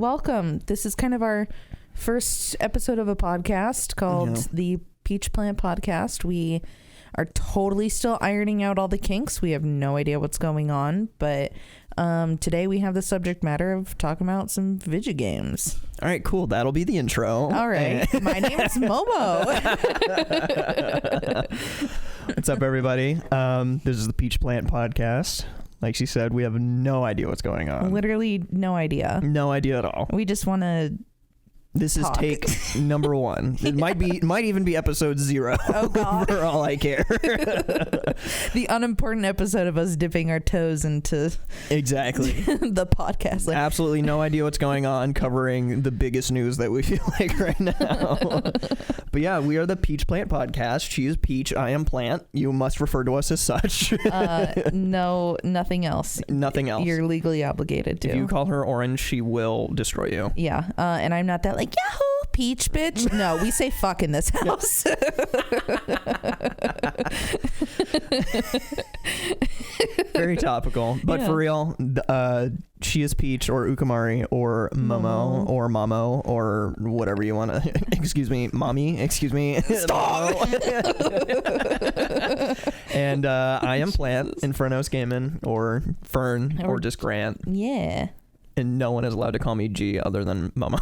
welcome. This is kind of our first episode of a podcast called the Peach Plant Podcast. We are totally still ironing out all the kinks. We have no idea what's going on, but today we have the subject matter of talking about some video games. All right, cool. That'll be the intro. All right. My name is Momo. What's up, everybody? This is the Peach Plant Podcast. Like she said, we have no idea what's going on. Literally no idea. No idea at all. We just want to This is take number 1. It might even be episode 0. Oh, God. For all I care. The unimportant episode of us dipping our toes into exactly the podcast. Like, absolutely no idea what's going on, covering the biggest news that we feel like right now. But yeah, we are the Peach Plant Podcast. She is Peach. I am Plant. You must refer to us as such. No, nothing else. Nothing else. You're legally obligated to. If you call her orange, she will destroy you. Yeah. And I'm not that like, Yahoo, Peach bitch. No, we say fuck in this house. Very topical. But for real, she is Peach or Ookamarii or Momo or Mamo or whatever you want to. Excuse me, mommy. Excuse me. Stop. And I am Plant, Infernos Gaming or Fern or just Grant. Yeah. And no one is allowed to call me G other than Momo.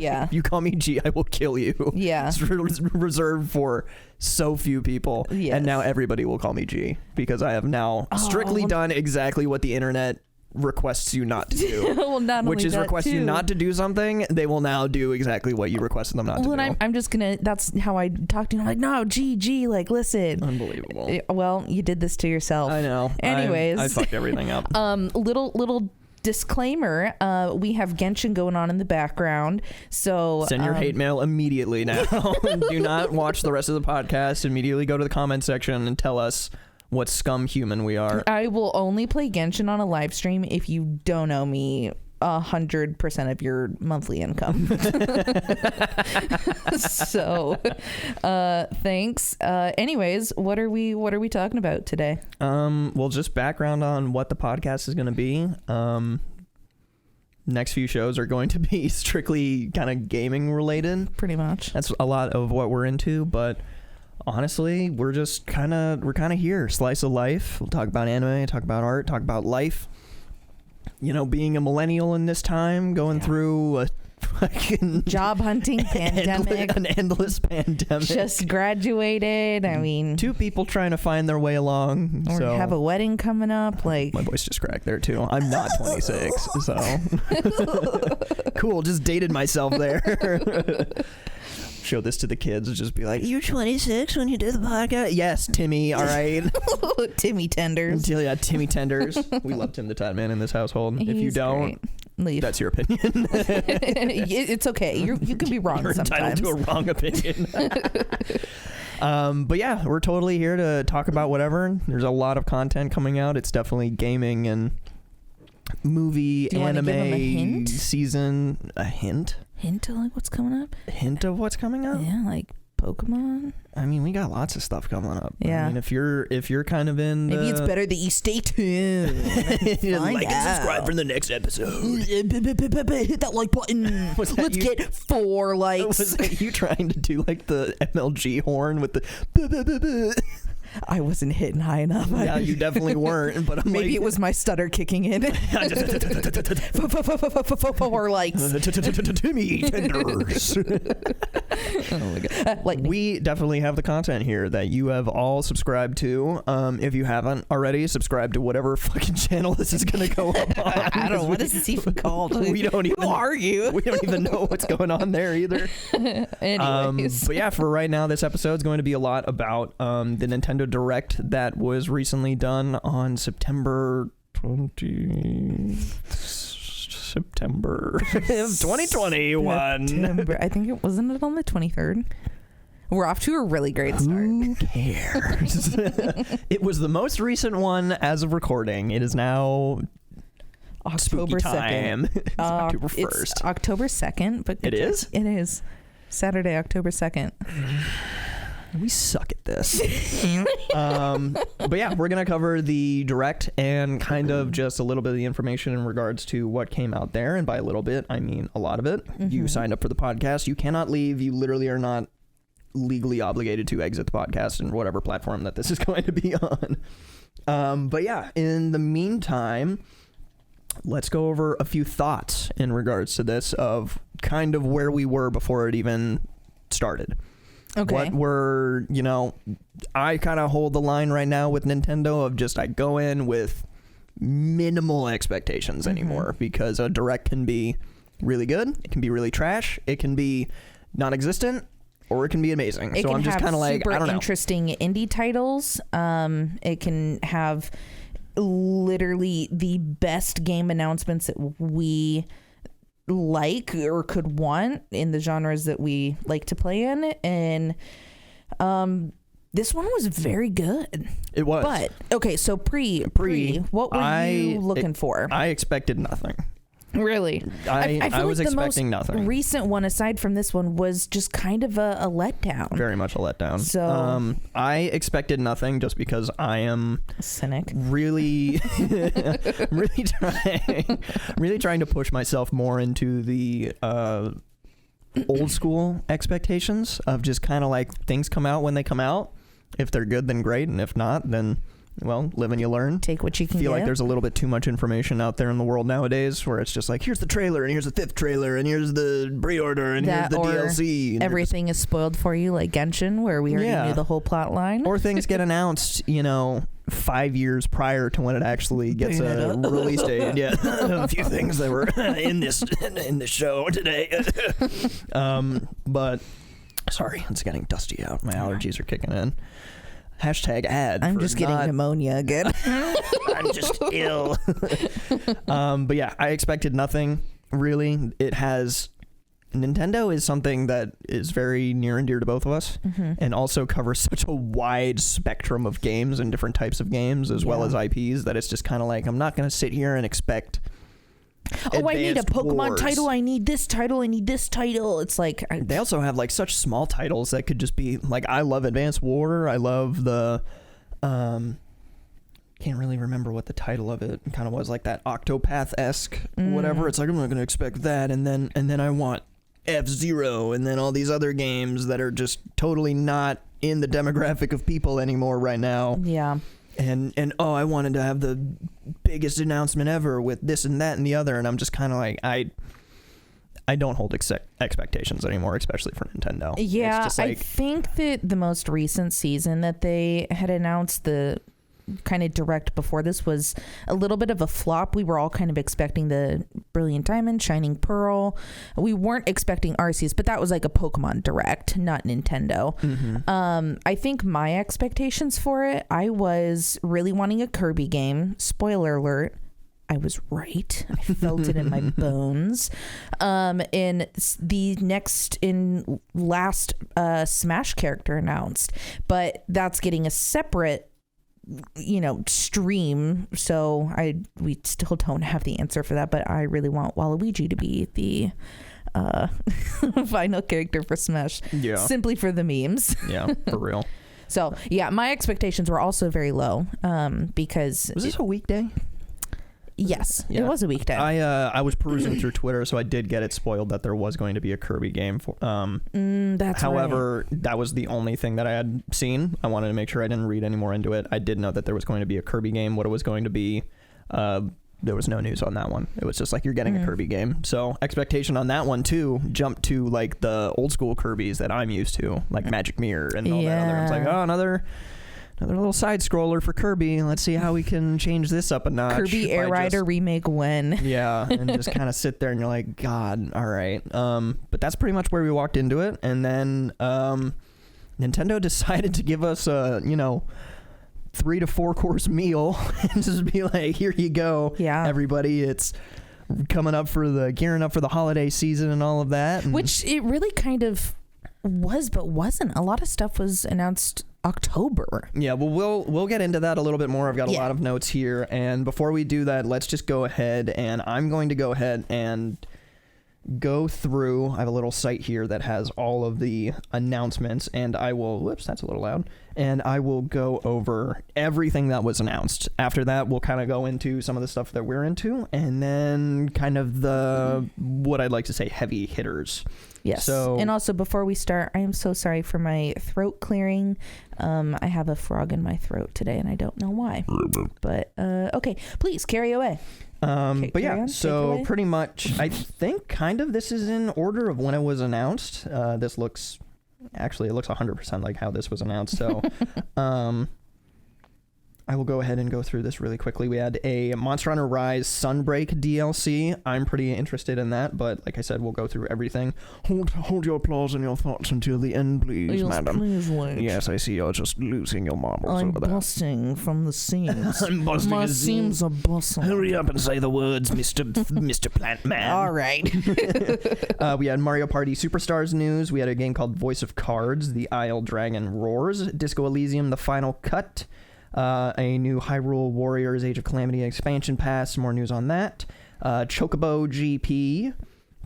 Yeah. If you call me G, I will kill you. Yeah. It's reserved for so few people. Yes. And now everybody will call me G because I have now strictly done exactly what the internet requests you not to do. Well, not which only is that request too. You not to do something. They will now do exactly what you requested them not to do. Well, I'm just gonna. That's how I talk to you. I'm like, no, G, like, listen. Unbelievable. Well, you did this to yourself. I know. Anyways, I fucked everything up. Little disclaimer, we have Genshin going on in the background, so send your hate mail immediately now. Do not watch the rest of the podcast. Immediately go to the comment section and tell us what scum human we are. I will only play Genshin on a live stream if you don't owe me 100% of your monthly income. So thanks. Anyways, what are we talking about today? Well, just background on what the podcast is going to be. Next few shows are going to be strictly kind of gaming related. Pretty much. That's a lot of what we're into, but honestly, we're kind of here. Slice of life. We'll talk about anime, talk about art, talk about life. You know, being a millennial in this time, going through a fucking job hunting pandemic, an endless pandemic. Just graduated. I mean, 2 people trying to find their way along. Or so have a wedding coming up. Like, my voice just cracked there too. I'm not 26, so cool. Just dated myself there. Show this to the kids and just be like, "You're 26 when you do the podcast." Yes, Timmy. All right. Timmy Tenders. Yeah, Timmy Tenders. We love Tim the Tatman in this household. If you don't, leave. That's your opinion. It's okay. You can be wrong. You're sometimes. entitled to a wrong opinion. But yeah, we're totally here to talk about whatever. There's a lot of content coming out. It's definitely gaming and movie, anime, season. A hint? Hint of like what's coming up? Hint of what's coming up? Yeah, like Pokemon. I mean, we got lots of stuff coming up. Yeah. I mean, if you're kind of in maybe it's better that you stay tuned. Like and subscribe for the next episode. Hit that like button. Let's get 4 likes. Was that you trying to do like the MLG horn with the I wasn't hitting high enough. Yeah, you definitely weren't, but maybe it was my stutter kicking in. 4 likes. Timmy Tenders. Oh my God. We definitely have the content here that you have all subscribed to. If you haven't already, subscribe to whatever fucking channel this is going to go up on. I don't know. What is this even called? We don't even. Who are you? We don't even know what's going on there either. Anyways. But yeah, for right now, this episode is going to be a lot about the Nintendo Direct that was recently done on September 2021. September. I think wasn't it on the 23rd? We're off to a really great start. Who cares? It was the most recent one as of recording. It is now October 2nd. It's October 1st. It's October 2nd, but it is? It is Saturday, October 2nd. We suck at this. But yeah, we're going to cover the direct and kind of just a little bit of the information in regards to what came out there. And by a little bit, I mean a lot of it. You signed up for the podcast. You cannot leave. You literally are not legally obligated to exit the podcast in whatever platform that this is going to be on. But yeah, in the meantime, let's go over a few thoughts in regards to this of kind of where we were before it even started. Okay. What were, I kind of hold the line right now with Nintendo of just I go in with minimal expectations anymore, because a direct can be really good, it can be really trash, it can be non-existent, or it can be amazing. It so I'm just kind of like, I don't know. Interesting indie titles. It can have literally the best game announcements that we like or could want in the genres that we like to play in, and this one was very good. It was. But okay, so pre what were you looking for? I expected nothing. Really? I was like expecting the most nothing. Recent one, aside from this one, was just kind of a letdown. Very much a letdown. So I expected nothing just because I am a cynic. Really trying to push myself more into the old school expectations of just kind of like things come out when they come out. If they're good, then great, and if not, then well, live and you learn. Take what you can feel get. like there's a little bit too much information out there in the world nowadays where it's just like, here's the trailer, and here's the 5th trailer, and here's the pre-order, and here's the DLC. And everything is spoiled for you, like Genshin, where we already knew the whole plot line. Or things get announced, 5 years prior to when it actually gets a release date. Yeah, a few things that were in this show today. But sorry, it's getting dusty out. My allergies are kicking in. #ad. I'm just getting pneumonia again. I'm just ill. But yeah, I expected nothing, really. Nintendo is something that is very near and dear to both of us, and also covers such a wide spectrum of games and different types of games, as well as IPs, that it's just kind of like, I'm not going to sit here and expect I need a Pokemon wars. title, I need this title, I need this title. It's like they also have like such small titles that could just be like, I love Advanced War, I love the can't really remember what the title of it kind of was, like that Octopath-esque whatever. It's like, I'm not going to expect that, and then I want F-Zero, and then all these other games that are just totally not in the demographic of people anymore right now. Yeah. And I wanted to have the biggest announcement ever with this and that and the other, and I'm just kind of like, I don't hold expectations anymore, especially for Nintendo. Yeah, it's just like, I think that the most recent season that they had announced, the kind of direct before this, was a little bit of a flop. We were all kind of expecting the Brilliant Diamond, Shining Pearl. We weren't expecting Arceus, but that was like a Pokemon direct, not Nintendo. I think my expectations for it, I was really wanting a Kirby game. Spoiler alert, I was right. I felt it in my bones. In the last Smash character announced, but that's getting a separate stream, so we still don't have the answer for that, but I really want Waluigi to be the final character for Smash, simply for the memes. Yeah, for real. So yeah, my expectations were also very low, because was this a weekday? Yes, it was a weekday. I was perusing through Twitter, so I did get it spoiled that there was going to be a Kirby game. However, that was the only thing that I had seen. I wanted to make sure I didn't read any more into it. I did know that there was going to be a Kirby game. What it was going to be, there was no news on that one. It was just like, you're getting a Kirby game. So expectation on that one too jumped to like the old school Kirbys that I'm used to, like Magic Mirror and all that other. It's like, oh, another little side scroller for Kirby. Let's see how we can change this up a notch. Kirby Air Rider remake when? Yeah, and just kind of sit there and you're like, God, all right. But that's pretty much where we walked into it. And then Nintendo decided to give us a, 3 to 4 course meal and just be like, here you go, everybody. It's gearing up for the holiday season and all of that. Which it really kind of was, but wasn't. A lot of stuff was announced October. Yeah, well, we'll get into that a little bit more. I've got a lot of notes here, and before we do that, let's just go ahead, and I'm going to go ahead and go through. I have a little site here that has all of the announcements, and I will, whoops, that's a little loud, and I will go over everything that was announced. After that, we'll kind of go into some of the stuff that we're into, and then kind of what I'd like to say, heavy hitters. Yes. So, and also, before we start, I am so sorry for my throat clearing. I have a frog in my throat today, and I don't know why. But, okay, please, carry away. But yeah, so pretty much, I think kind of this is in order of when it was announced. This looks, actually, it looks 100% like how this was announced. So, I will go ahead and go through this really quickly. We had a Monster Hunter Rise Sunbreak DLC. I'm pretty interested in that, but like I said, we'll go through everything. Hold your applause and your thoughts until the end, please, madam. Please wait. Yes, I see you're just losing your marbles over there. I'm busting from the seams. I'm busting. My seams are busting. Hurry up and say the words, Mr. Plant Man. All right. We had Mario Party Superstars news. We had a game called Voice of Cards, The Isle Dragon Roars, Disco Elysium, The Final Cut, a new Hyrule Warriors Age of Calamity expansion pass, more news on that. Chocobo GP,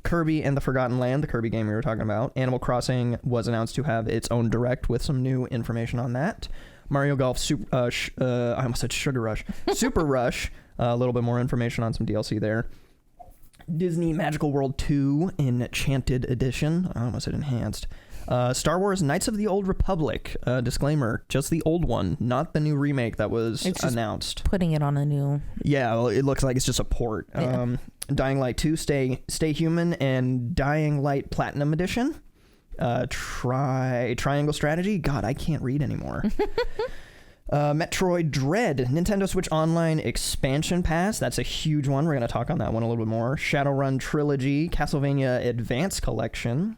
Kirby and the Forgotten Land, the Kirby game we were talking about. Animal Crossing was announced to have its own direct with some new information on that. Mario Golf I almost said Sugar Rush. Super Rush, a little bit more information on some DLC there. Disney Magical World 2 Enchanted Edition. I almost said enhanced. Star Wars Knights of the Old Republic. Disclaimer, just the old one, not the new remake that was announced. Putting it on a new... Yeah, well, it looks like it's just a port. Yeah. Dying Light 2, Stay Human, and Dying Light Platinum Edition. Triangle Strategy. God, I can't read anymore. Metroid Dread, Nintendo Switch Online Expansion Pass. That's a huge one. We're going to talk on that one a little bit more. Shadowrun Trilogy, Castlevania Advance Collection,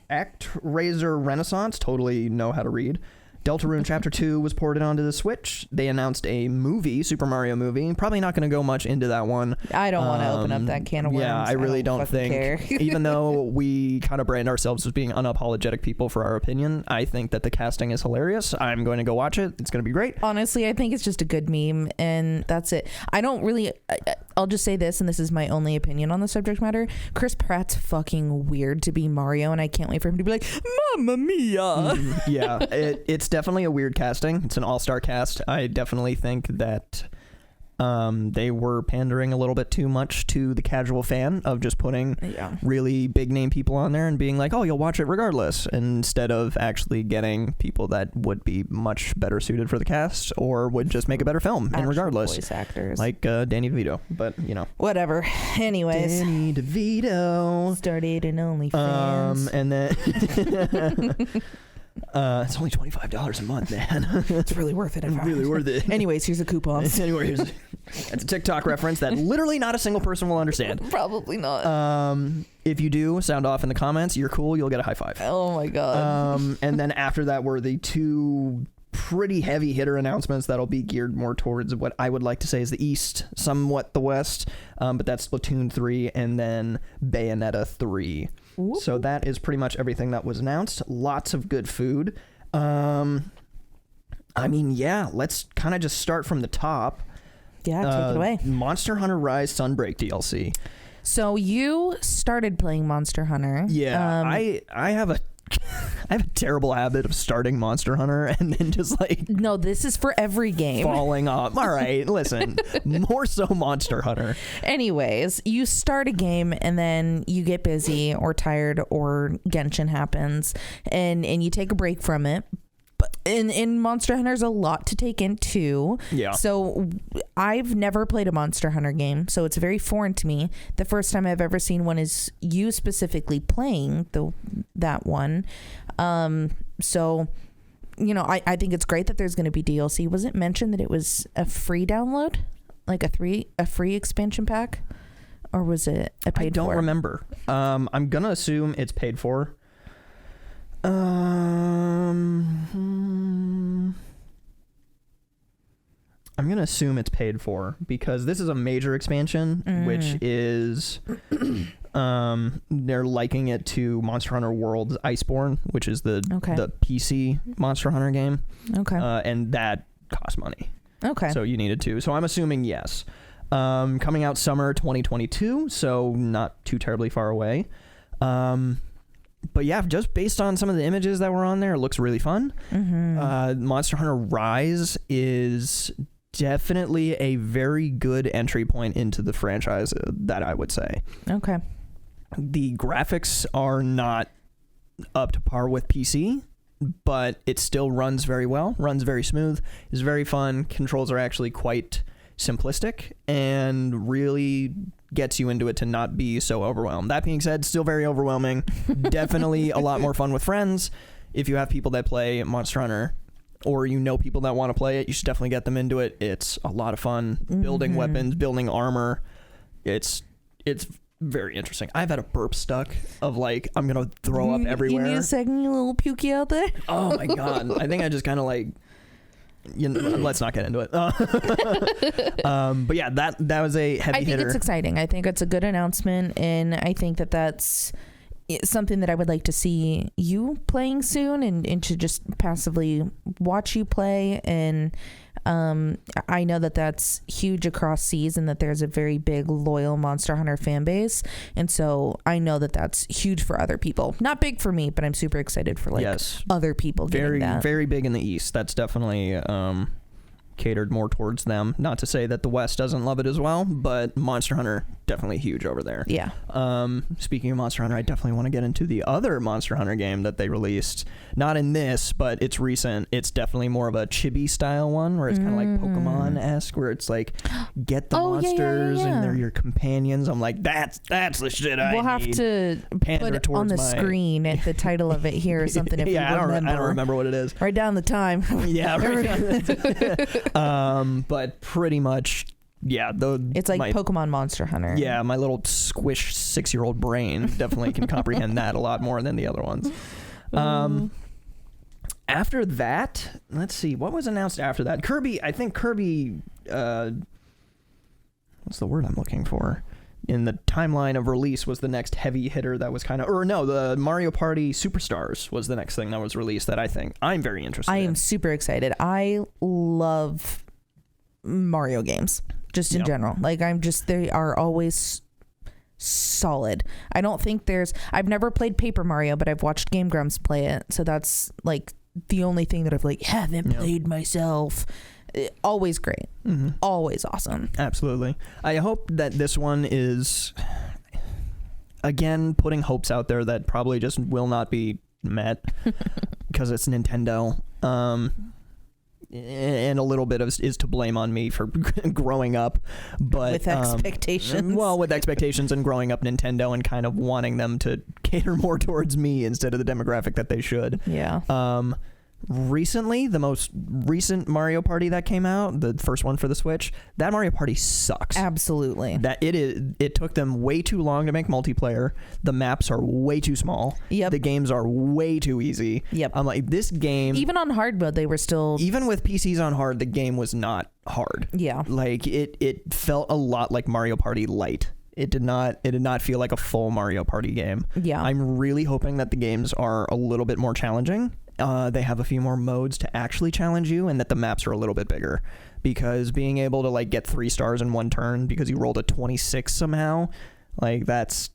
ActRaiser Renaissance, totally know how to read. Deltarune Chapter 2 was ported onto the Switch. They announced a movie, Super Mario movie. Probably not going to go much into that one. I don't want to open up that can of worms. Yeah, I really don't think. Even though we kind of brand ourselves as being unapologetic people for our opinion, I think that the casting is hilarious. I'm going to go watch it. It's going to be great. Honestly, I think it's just a good meme, and that's it. I don't really... I'll just say this, and this is my only opinion on the subject matter. Chris Pratt's fucking weird to be Mario, and I can't wait for him to be like, Mamma Mia! Yeah, it's definitely a weird casting. It's an all-star cast. I definitely think that they were pandering a little bit too much to the casual fan of just putting really big name people on there and being like, oh, you'll watch it regardless, instead of actually getting people that would be much better suited for the cast or would just make a better film. And regardless, voice actors like Danny DeVito, but whatever. Anyways, Danny DeVito started an OnlyFans, and then it's only $25 a month, man. It's really worth it. It's really worth it. Anyways, here's a coupon. That's a TikTok reference that literally not a single person will understand. Probably not. If you do, sound off in the comments. You're cool. You'll get a high five. Oh my god. And then after that were the two pretty heavy hitter announcements that'll be geared more towards what I would like to say is the East, somewhat the West. But that's Splatoon 3 and then Bayonetta 3. Ooh. So that is pretty much everything that was announced. Lots of good food. Let's kind of just start from the top. Yeah, take it away. Monster Hunter Rise Sunbreak DLC. So you started playing Monster Hunter. Yeah, I have a terrible habit of starting Monster Hunter and then just no, this is for every game falling off. All right, listen, more so Monster Hunter. Anyways, you start a game and then you get busy or tired or Genshin happens and you take a break from it. But in Monster Hunter, there's a lot to take in too. Yeah. So I've never played a Monster Hunter game, so it's very foreign to me. The first time I've ever seen one is you specifically playing that one. So, I think it's great that there's going to be DLC. Was it mentioned that it was a free download, like a free expansion pack, or was it a paid for? I don't remember. I'm gonna assume it's paid for. I'm going to assume it's paid for because this is a major expansion, which is they're likening it to Monster Hunter World's Iceborne, which is the PC Monster Hunter game. Okay. And that costs money. Okay. So you needed to. So I'm assuming yes. Coming out summer 2022, so not too terribly far away. But yeah, just based on some of the images that were on there, it looks really fun. Monster Hunter Rise is definitely a very good entry point into the franchise, that I would say. Okay. The graphics are not up to par with PC, but it still runs very well, runs very smooth, is very fun. Controls are actually quite simplistic and really gets you into it to not be so overwhelmed. That being said, still very overwhelming. Definitely a lot more fun with friends. If you have people that play Monster Hunter, or you know people that want to play it, you should definitely get them into it. It's a lot of fun. Building weapons, building armor. It's very interesting. I've had a burp stuck of like, I'm going to throw up everywhere. You need a second, you little pukey out there? Oh my God. I think I just kind of like, let's not get into it. But yeah, that was a heavy hitter. I think it's exciting. I think it's a good announcement, and I think that's something that I would like to see you playing soon, and to just passively watch you play. And I know that's huge across seas, and that there's a very big loyal Monster Hunter fan base, and so I know that's huge for other people. Not big for me, but I'm super excited for other people getting that. Very big in the East. That's definitely catered more towards them. Not to say that the West doesn't love it as well, but Monster Hunter definitely huge over there. Yeah. Speaking of Monster Hunter, I definitely want to get into the other Monster Hunter game that they released. Not in this, but it's recent. It's definitely more of a chibi style one, where it's kind of like Pokemon-esque, where it's like, get the monsters and they're your companions. I'm like, that's the shit I need. We'll have to put it on the screen at the title of it here or something. If yeah, I don't remember what it is. Write down the time. Yeah, but pretty much, yeah. It's like Pokemon Monster Hunter. Yeah, my little squish 6-year-old brain definitely can comprehend that a lot more than the other ones. After that, let's see, what was announced after that? Kirby, what's the word I'm looking for? In the timeline of release was the next heavy hitter that was the Mario Party Superstars was the next thing that was released that I think I'm very interested in. I am super excited. I love Mario games just in general. Like they are always solid. I don't think I've never played Paper Mario, but I've watched Game Grumps play it. So that's like the only thing that I've haven't played myself. Always great. Always awesome. Absolutely. I hope that this one is, again, putting hopes out there that probably just will not be met because it's Nintendo. And a little bit is to blame on me for growing up, but with expectations. With expectations and growing up Nintendo and kind of wanting them to cater more towards me instead of the demographic that they should. Yeah. Recently, the most recent Mario Party that came out, the first one for the Switch, that Mario Party sucks. Absolutely. It took them way too long to make multiplayer. The maps are way too small. Yep. The games are way too easy. Yep. I'm like, this game, even on hard mode, they were still, even with PCs on hard, the game was not hard. Yeah. Like it felt a lot like Mario Party Lite. It did not feel like a full Mario Party game. Yeah. I'm really hoping that the games are a little bit more challenging. They have a few more modes to actually challenge you, and that the maps are a little bit bigger, because being able to get 3 stars in one turn because you rolled a 26 somehow, that's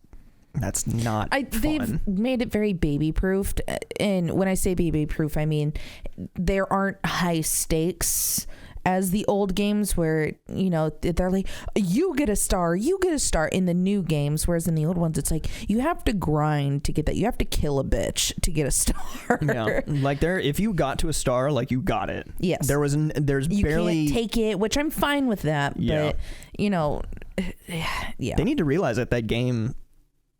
not fun. They've made it very baby proofed, and when I say baby proof, I mean there aren't high stakes as the old games where they're like, you get a star in the new games, whereas in the old ones it's like you have to grind to get that. You have to kill a bitch to get a star. Yeah, if you got to a star, you got it. Yes. There's you barely can't take it, which I'm fine with that. Yeah. But yeah, they need to realize that game,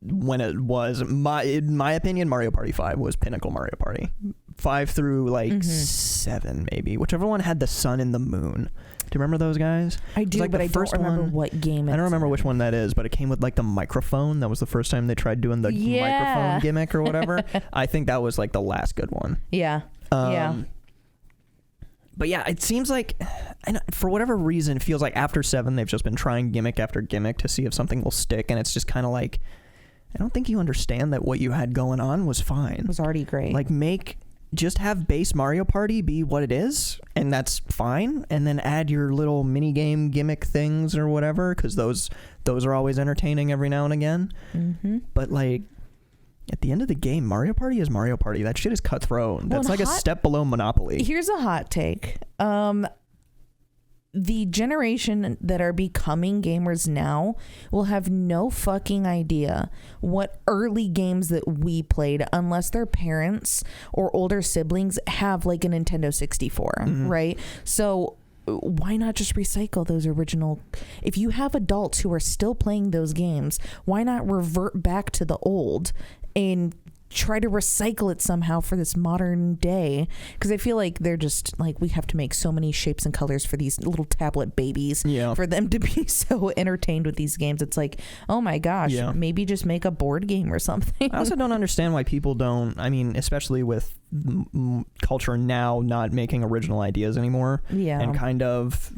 when it was, in my opinion, Mario Party 5 was pinnacle Mario Party. 5 through 7 maybe, whichever one had the sun and the moon. Do you remember those guys? I do, but I don't remember what game I don't remember which one that is, but it came with the microphone. That was the first time they tried doing the microphone gimmick or whatever. I think that was the last good one. Yeah. Yeah. But yeah, it seems like, for whatever reason, it feels like after 7 they've just been trying gimmick after gimmick to see if something will stick, and it's just kind of I don't think you understand that what you had going on was fine. It was already great. just have base Mario Party be what it is, and that's fine, and then add your little mini game gimmick things or whatever, because those are always entertaining every now and again. But like, at the end of the game, Mario Party is Mario Party. That shit is cutthroat. That's like a step below Monopoly. Here's a hot take. The generation that are becoming gamers now will have no fucking idea what early games that we played unless their parents or older siblings have like a Nintendo 64, right? So why not just recycle those original? If you have adults who are still playing those games, why not revert back to the old and try to recycle it somehow for this modern day? Because I feel like they're just like, we have to make so many shapes and colors for these little tablet babies for them to be so entertained with these games. It's like, oh my gosh, maybe just make a board game or something. I also don't understand why people don't, I mean, especially with culture now not making original ideas anymore, and kind of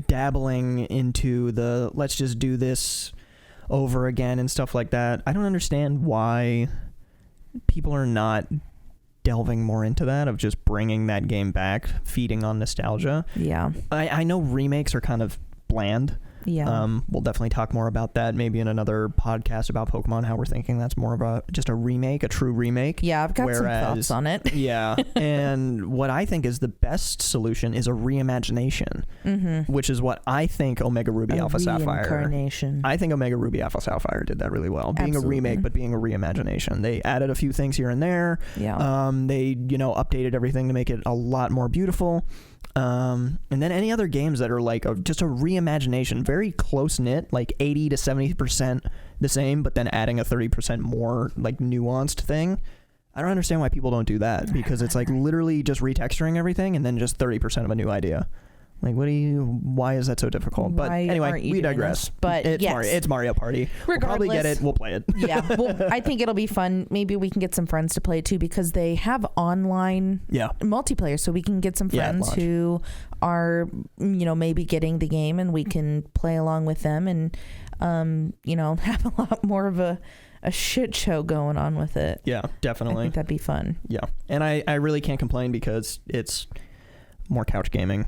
dabbling into the let's just do this over again and stuff like that. I don't understand why people are not delving more into that, of just bringing that game back, feeding on nostalgia. I know remakes are kind of bland. We'll definitely talk more about that maybe in another podcast about Pokemon, how we're thinking that's more of just a remake, a true remake. I've got some thoughts on it. And what I think is the best solution is a reimagination, which is what I think Omega Ruby Alpha Sapphire. I think Omega Ruby Alpha Sapphire did that really well. Being a remake, but being a reimagination. They added a few things here and there. They, updated everything to make it a lot more beautiful. And then any other games that are like just a reimagination, very close knit, like 80 to 70% the same, but then adding a 30% more like nuanced thing. I don't understand why people don't do that, because it's like literally just retexturing everything and then just 30% of a a Like, why is that so difficult? But anyway, we digress. But it's Mario Party. Regardless, we'll probably get it. We'll play it. Well, I think it'll be fun. Maybe we can get some friends to play it too, because they have online multiplayer, so we can get some friends who are, maybe getting the game, and we can play along with them, and have a lot more of a shit show going on with it. Yeah, definitely. I think that'd be fun. Yeah, and I really can't complain, because it's more couch gaming.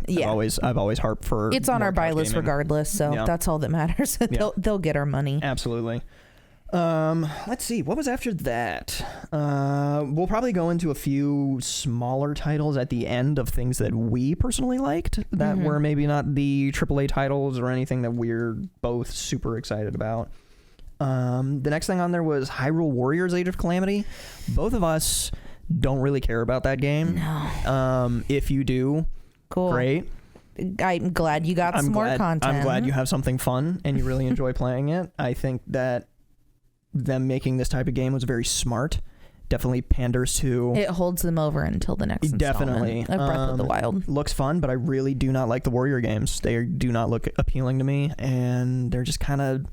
I've always harped for it's on our buy list regardless, so that's all that matters. They'll get our money. Absolutely. Let's see what was after that. We'll probably go into a few smaller titles at the end of things that we personally liked that were maybe not the AAA titles or anything that we're both super excited about. The next thing on there was Hyrule Warriors Age of Calamity. Both of us don't really care about that game. No. If you do, cool. Great. I'm glad you got some more content. I'm glad you have something fun and you really enjoy playing it. I think that them making this type of game was very smart. Definitely panders to... It holds them over until the next installment of Breath of the Wild. Looks fun, but I really do not like the Warrior games. They do not look appealing to me, and they're just kind of...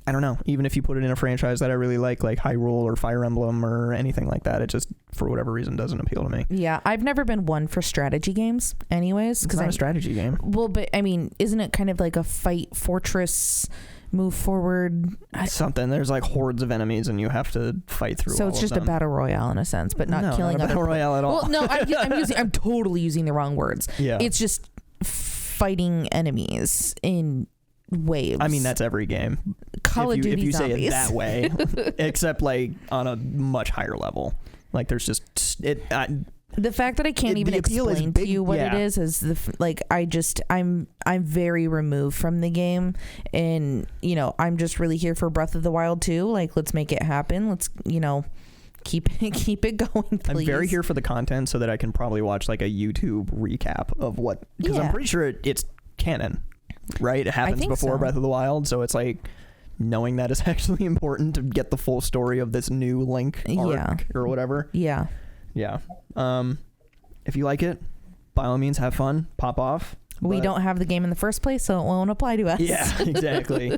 I don't know. Even if you put it in a franchise that I really like Hyrule or Fire Emblem or anything like that, it just, for whatever reason, doesn't appeal to me. Yeah, I've never been one for strategy games anyways. It's not a strategy game. Well, but I mean, isn't it kind of like a fight fortress, move forward? Something. There's like hordes of enemies and you have to fight through so all it's just of them. a battle royale in a sense, but not killing not a battle royale at all. Well, no, I'm totally using the wrong words. Yeah. It's just fighting enemies in waves. I mean, that's every game. Call of Duty if you zombies. say it that way, except like on a much higher level. Like there's just the fact that I can't even explain to you what it is I'm very removed from the game, and I'm just really here for Breath of the Wild 2. Like, let's make it happen. Let's keep it going, please. I'm very here for the content so that I can probably watch like a YouTube recap of what, because I'm pretty sure it's canon, right? It happens before Breath of the Wild, so it's like knowing that is actually important to get the full story of this new Link arc or whatever. Yeah. If you like it, by all means, have fun, pop off. We don't have the game in the first place, so it won't apply to us. Yeah, exactly.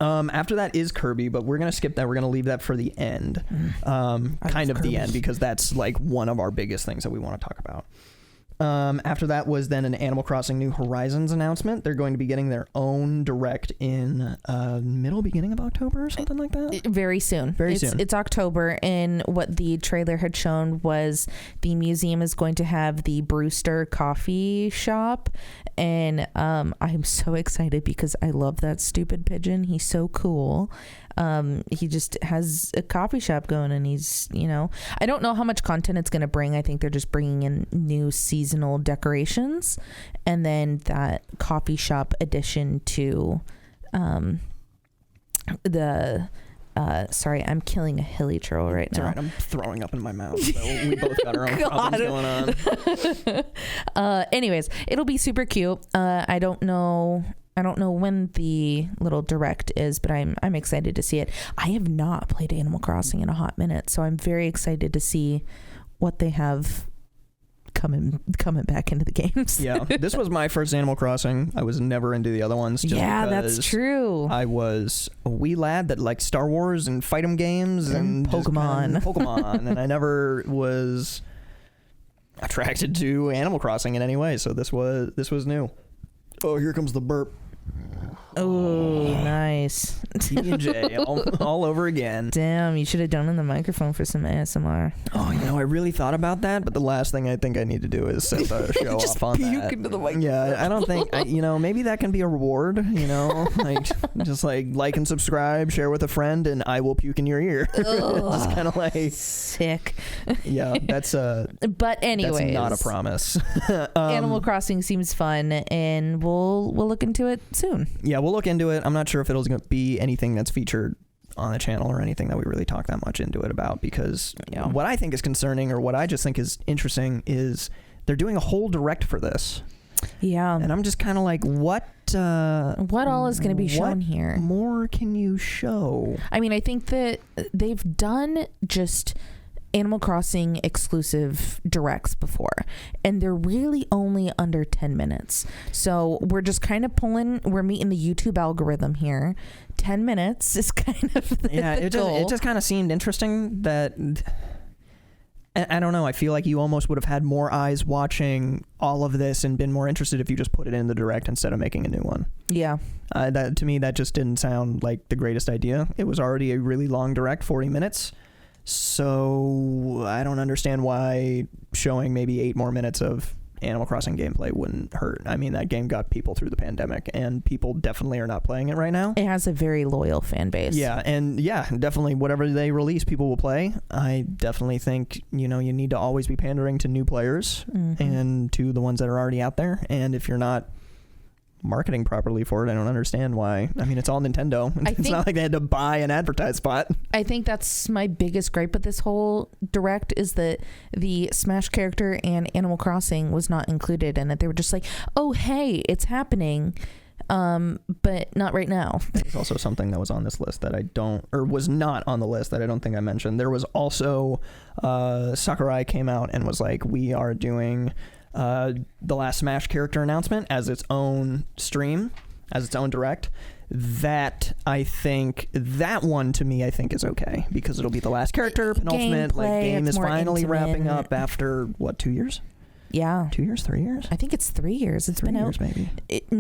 After that is Kirby, but we're going to skip that. We're going to leave that for the end. Kind of the end, because that's like one of our biggest things that we want to talk about. After that was then an Animal Crossing New Horizons announcement. They're going to be getting their own direct in beginning of October or something like that. Very soon. It's October, and what the trailer had shown was the museum is going to have the Brewster coffee shop, and I'm so excited because I love that stupid pigeon. He's so cool. He just has a coffee shop going, and he's, I don't know how much content it's going to bring. I think they're just bringing in new seasonal decorations, and then that coffee shop addition to sorry, I'm killing a hilly troll right now. It's all right, I'm throwing up in my mouth. So we both got our own problems going on. Anyways, it'll be super cute. I don't know when the little direct is, but I'm excited to see it. I have not played Animal Crossing in a hot minute, so I'm very excited to see what they have coming back into the games. Yeah, this was my first Animal Crossing. I was never into the other ones. Yeah, that's true. I was a wee lad that liked Star Wars and fight 'em games and Pokemon, and I never was attracted to Animal Crossing in any way. So this was new. Oh, here comes the burp. Oh, nice. T&J all over again. Damn, you should have done it in the microphone for some ASMR. Oh, I really thought about that, but the last thing I think I need to do is set the show off on that. Puke into the microphone. Yeah, I don't think, maybe that can be a reward, just like and subscribe, share with a friend, and I will puke in your ear. Just kind of like. Sick. Yeah, that's But anyways. That's not a promise. Animal Crossing seems fun, and we'll look into it soon. Yeah, we'll look into it. I'm not sure if it'll be anything that's featured on the channel or anything that we really talk that much into it about, because what I think is concerning, or what I just think is interesting, is they're doing a whole direct for this. Yeah. And I'm just kind of like, what all is going to be shown here? What more can you show? I mean, I think that they've done just Animal Crossing exclusive directs before, and they're really only under 10 minutes. So we're just kind of we're meeting the YouTube algorithm here. 10 minutes is kind of the goal. It just kind of seemed interesting that, I don't know, I feel like you almost would have had more eyes watching all of this and been more interested if you just put it in the direct instead of making a new one. Yeah. That to me, that just didn't sound like the greatest idea. It was already a really long direct, 40 minutes. So I don't understand why showing maybe 8 more minutes of Animal Crossing gameplay wouldn't hurt. I mean, that game got people through the pandemic, and people definitely are not playing it right now. It has a very loyal fan base. Yeah, and definitely whatever they release, people will play. I definitely think, you need to always be pandering to new players and to the ones that are already out there. And if you're not marketing properly for it, I don't understand why. I mean, it's all Nintendo. It's not like they had to buy an advertise spot. I think that's my biggest gripe with this whole direct, is that the Smash character and Animal Crossing was not included in it. They were just like, oh hey, it's happening, but not right now. There's also something that was on this list that was not on the list that I don't think I mentioned. There was also Sakurai came out and was like, we are doing the last Smash character announcement as its own stream, as its own direct. That one to me, I think is okay, because it'll be the last character, penultimate, game is finally wrapping up after 2 years? Yeah. 2 years, 3 years? I think it's 3 years. It's 3 been years, out.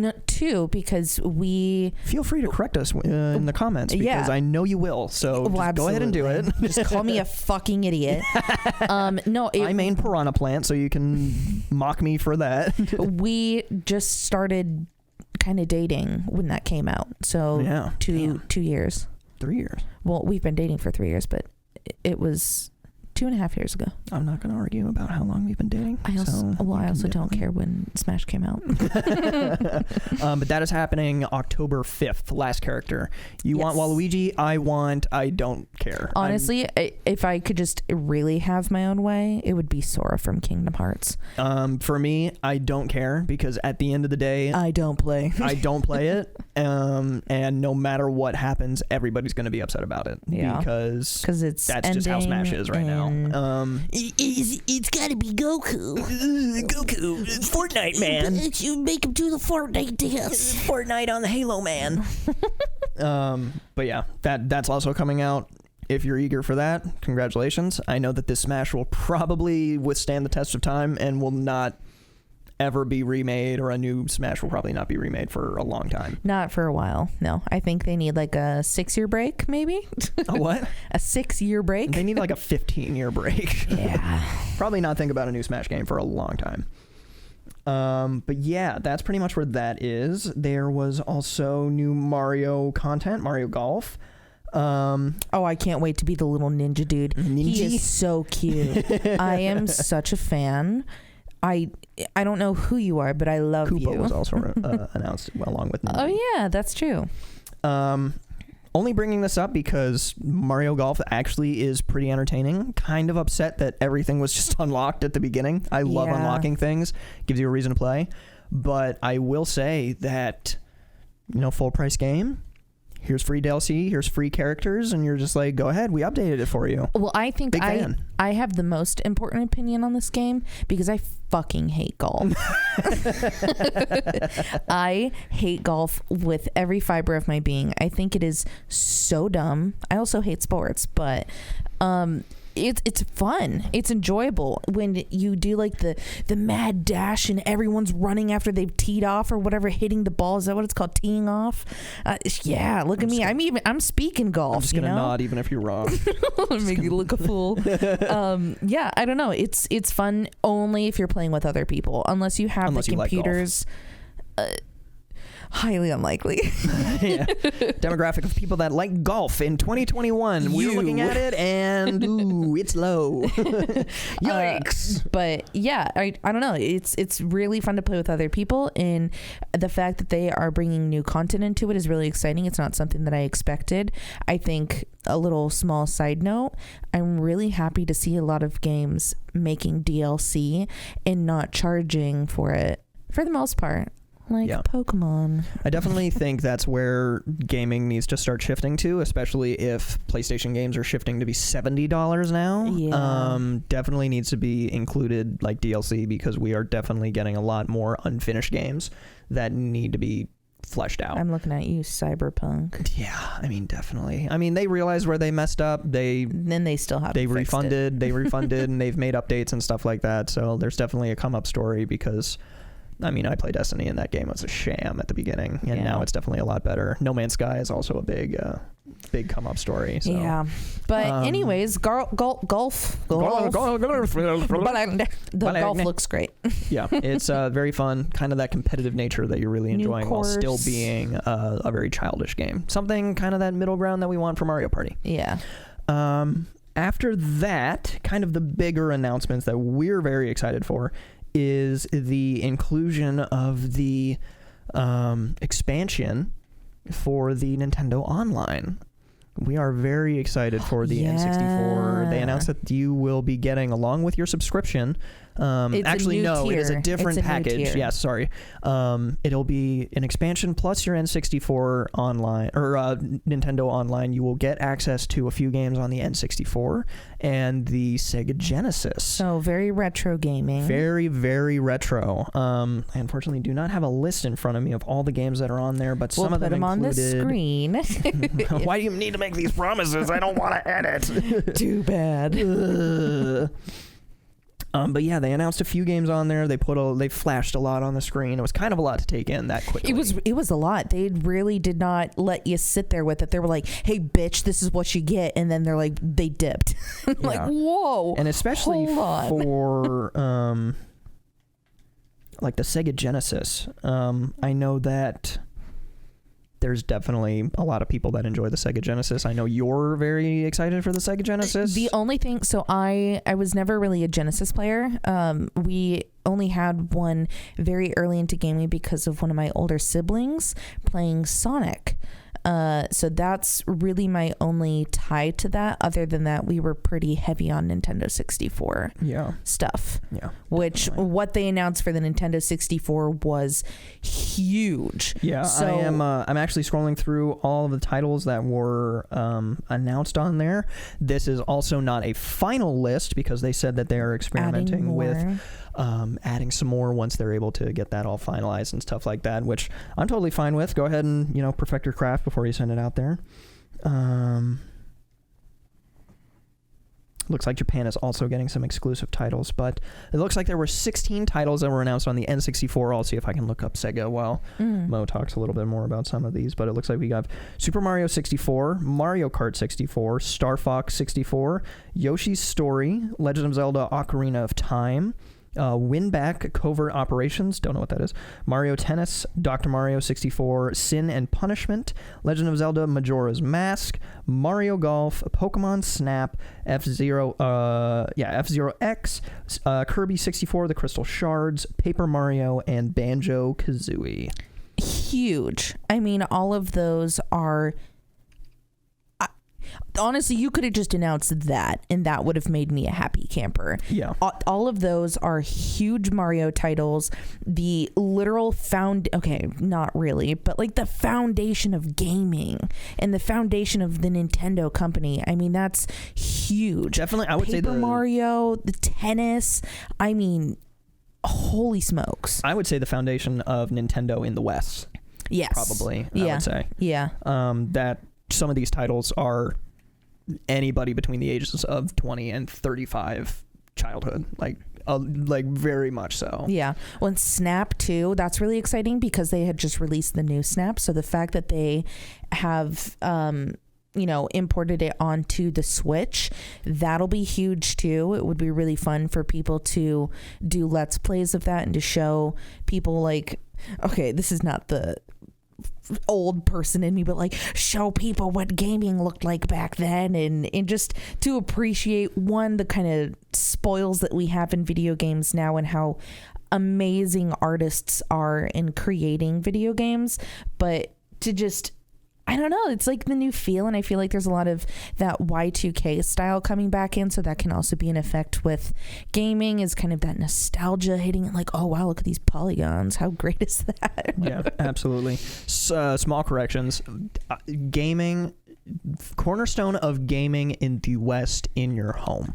Maybe. 2, because we... Feel free to correct us in the comments, because I know you will. So just go ahead and do it. Just call me a fucking idiot. No, I main Piranha Plant, so you can mock me for that. We just started kind of dating when that came out. So 2 years. 3 years. Well, we've been dating for 3 years, but it was 2.5 years ago. I'm not going to argue about how long we've been dating. I also don't care when Smash came out. But that is happening October 5th. Last character. You want Waluigi? I don't care. Honestly, if I could just really have my own way, it would be Sora from Kingdom Hearts. For me, I don't care, because at the end of the day, I don't play. I don't play it. And no matter what happens, everybody's going to be upset about it. Yeah. Because that's just how Smash is right now. It's gotta be Goku. Goku, Fortnite man. You make him do the Fortnite dance. Fortnite on the Halo man. But yeah, that's also coming out. If you're eager for that, congratulations. I know that this Smash will probably withstand the test of time and will not ever be remade, or a new Smash will probably not be remade for a long time. Not for a while. No, I think they need like a 6-year break, maybe. A what? A 6-year break. They need like a 15-year break. Yeah. Probably not think about a new Smash game for a long time. But yeah, that's pretty much where that is. There was also new Mario content, Mario Golf. Oh, I can't wait to be the little ninja dude. He is so cute. I am such a fan. I don't know who you are, but I love Koopa you. was also announced along with Ninja. Oh yeah, that's true. Only bringing this up because Mario Golf actually is pretty entertaining. Kind of upset that everything was just unlocked at the beginning. I love unlocking things. Gives you a reason to play. But I will say that, full price game. Here's free DLC, here's free characters, and you're just like, go ahead, we updated it for you. Well, I think I have the most important opinion on this game because I fucking hate golf. I hate golf with every fiber of my being. I think it is so dumb. I also hate sports, but it's fun. It's enjoyable when you do like the mad dash and everyone's running after they've teed off or whatever, hitting the ball. Is that what it's called? Teeing off? Yeah, look at me. I'm speaking golf. I'm just gonna nod even if you're wrong. Make you look a fool. Yeah, I don't know. It's fun only if you're playing with other people. Unless you have the computers. Highly unlikely. Yeah. Demographic of people that like golf in 2021. We're looking at it and ooh, it's low. Yikes. But yeah, I don't know. It's really fun to play with other people, and the fact that they are bringing new content into it is really exciting. It's not something that I expected. I think a little small side note, I'm really happy to see a lot of games making DLC and not charging for it for the most part. Like Pokemon. I definitely think that's where gaming needs to start shifting to, especially if PlayStation games are shifting to be $70 now. Yeah. Definitely needs to be included like DLC, because we are definitely getting a lot more unfinished games that need to be fleshed out. I'm looking at you, Cyberpunk. Yeah, I mean, definitely. I mean, they realized where they messed up. Then they still have. They refunded, and they've made updates and stuff like that. So there's definitely a come up story, because I mean, I played Destiny and that game was a sham at the beginning, and now it's definitely a lot better. No Man's Sky is also a big come up story. So. Yeah, but anyways, golf. The golf looks great. Yeah, it's very fun. Kind of that competitive nature that you're really enjoying while still being a very childish game. Something kind of that middle ground that we want from Mario Party. Yeah. After that, kind of the bigger announcements that we're very excited for is the inclusion of the expansion for the Nintendo Online. We are very excited for the N64. They announced that you will be getting, along with your subscription, actually no, it is a different package. Yeah, sorry. It'll be an expansion plus your N64 online, or Nintendo Online. You will get access to a few games on the N64 and the Sega Genesis. So very retro gaming. Very, very retro. I unfortunately do not have a list in front of me of all the games that are on there, but some of them included. We'll put them on the screen. Why do you need to make these promises? I don't want to edit. Too bad. But yeah, they announced a few games on there. They flashed a lot on the screen. It was kind of a lot to take in that quickly. It was a lot. They really did not let you sit there with it. They were like, "Hey, bitch, this is what you get," and then they're like, they dipped. Like, whoa! And especially for like the Sega Genesis, I know that there's definitely a lot of people that enjoy the Sega Genesis. I know you're very excited for the Sega Genesis. The only thing, so I was never really a Genesis player. We only had one very early into gaming because of one of my older siblings playing Sonic. So that's really my only tie to that. Other than that, we were pretty heavy on Nintendo 64 stuff. Yeah. Which definitely. What they announced for the Nintendo 64 was huge. Yeah, so, I'm actually scrolling through all of the titles that were announced on there. This is also not a final list because they said that they are experimenting with adding some more once they're able to get that all finalized and stuff like that, which I'm totally fine with. Go ahead and, perfect your craft before you send it out there. Looks like Japan is also getting some exclusive titles, but it looks like there were 16 titles that were announced on the N64. I'll see if I can look up Sega while Mo talks a little bit more about some of these, but it looks like we got Super Mario 64, Mario Kart 64, Star Fox 64, Yoshi's Story, Legend of Zelda Ocarina of Time, Win-Back Covert Operations, don't know what that is, Mario Tennis, Dr. Mario 64, Sin and Punishment, Legend of Zelda Majora's Mask, Mario Golf, Pokemon Snap, F-Zero X, Kirby 64, The Crystal Shards, Paper Mario, and Banjo-Kazooie. Huge. I mean, all of those are... honestly, you could have just announced that, and that would have made me a happy camper. Yeah. All of those are huge Mario titles. The literal okay, not really, but like the foundation of gaming and the foundation of the Nintendo company. I mean, that's huge. Definitely, I would say Paper Mario, the tennis. I mean, holy smokes. I would say the foundation of Nintendo in the West. Yes. Probably, I would say. Yeah. That some of these titles are anybody between the ages of 20 and 35 childhood, like very much so. Yeah. Well, and Snap too, that's really exciting because they had just released the new Snap, so the fact that they have imported it onto the Switch, that'll be huge too. It would be really fun for people to do Let's Plays of that and to show people, like, okay, this is not the old person in me, but like show people what gaming looked like back then, and just to appreciate the kind of spoils that we have in video games now and how amazing artists are in creating video games, but to just, I don't know, it's like the new feel, and I feel like there's a lot of that Y2K style coming back in, so that can also be an effect with gaming, is kind of that nostalgia hitting it, like, oh wow, look at these polygons, how great is that? Yeah, absolutely. Small corrections. Gaming, cornerstone of gaming in the West, in your home.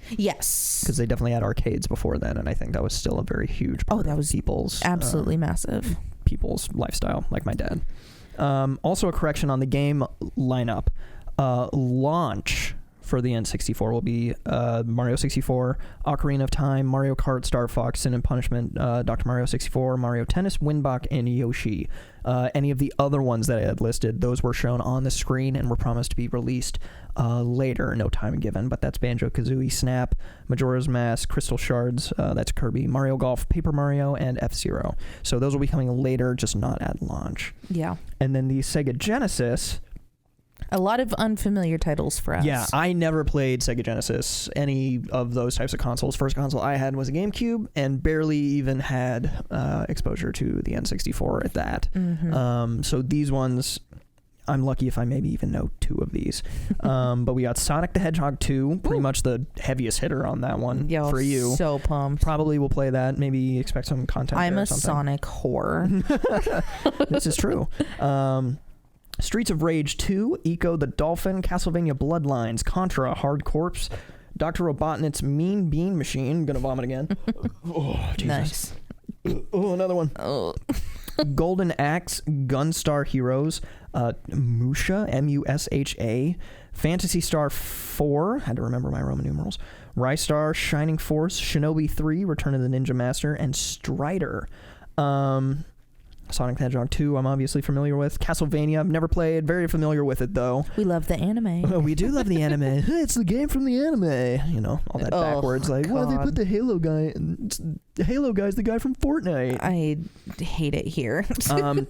Yes. Because they definitely had arcades before then, and I think that was still a very huge part that was of people's... absolutely massive. People's lifestyle, like my dad. Also, a correction on the game lineup. Launch for the N64 will be Mario 64, Ocarina of Time, Mario Kart, Star Fox, Sin and Punishment, Dr. Mario 64, Mario Tennis, Win-Back, and Yoshi. Any of the other ones that I had listed, those were shown on the screen and were promised to be released later, no time given, but that's Banjo-Kazooie, Snap, Majora's Mask, Crystal Shards, that's Kirby, Mario Golf, Paper Mario, and F-Zero. So those will be coming later, just not at launch. Yeah. And then the Sega Genesis... a lot of unfamiliar titles for us. Yeah, I never played Sega Genesis, any of those types of consoles. First console I had was a GameCube, and barely even had exposure to the N64 at that. Mm-hmm. So these ones, I'm lucky if I maybe even know two of these. But we got Sonic the Hedgehog 2, pretty much the heaviest hitter on that one for you. So pumped. Probably will play that. Maybe expect some content. I'm a Sonic whore. This is true. Streets of Rage 2, Eco the Dolphin, Castlevania Bloodlines, Contra, Hard Corpse, Dr. Robotnik's Mean Bean Machine, gonna vomit again. Oh, Jesus. Nice. Oh, another one. Oh. Golden Axe, Gunstar Heroes, Musha, M-U-S-H-A, Phantasy Star 4, had to remember my Roman numerals, Rystar, Shining Force, Shinobi 3, Return of the Ninja Master, and Strider. Sonic the Hedgehog 2, I'm obviously familiar with. Castlevania, I've never played. Very familiar with it, though. We love the anime. We do love the anime. It's the game from the anime. You know, all that backwards. Like, well, they put the Halo guy... The Halo guy's the guy from Fortnite. I hate it here.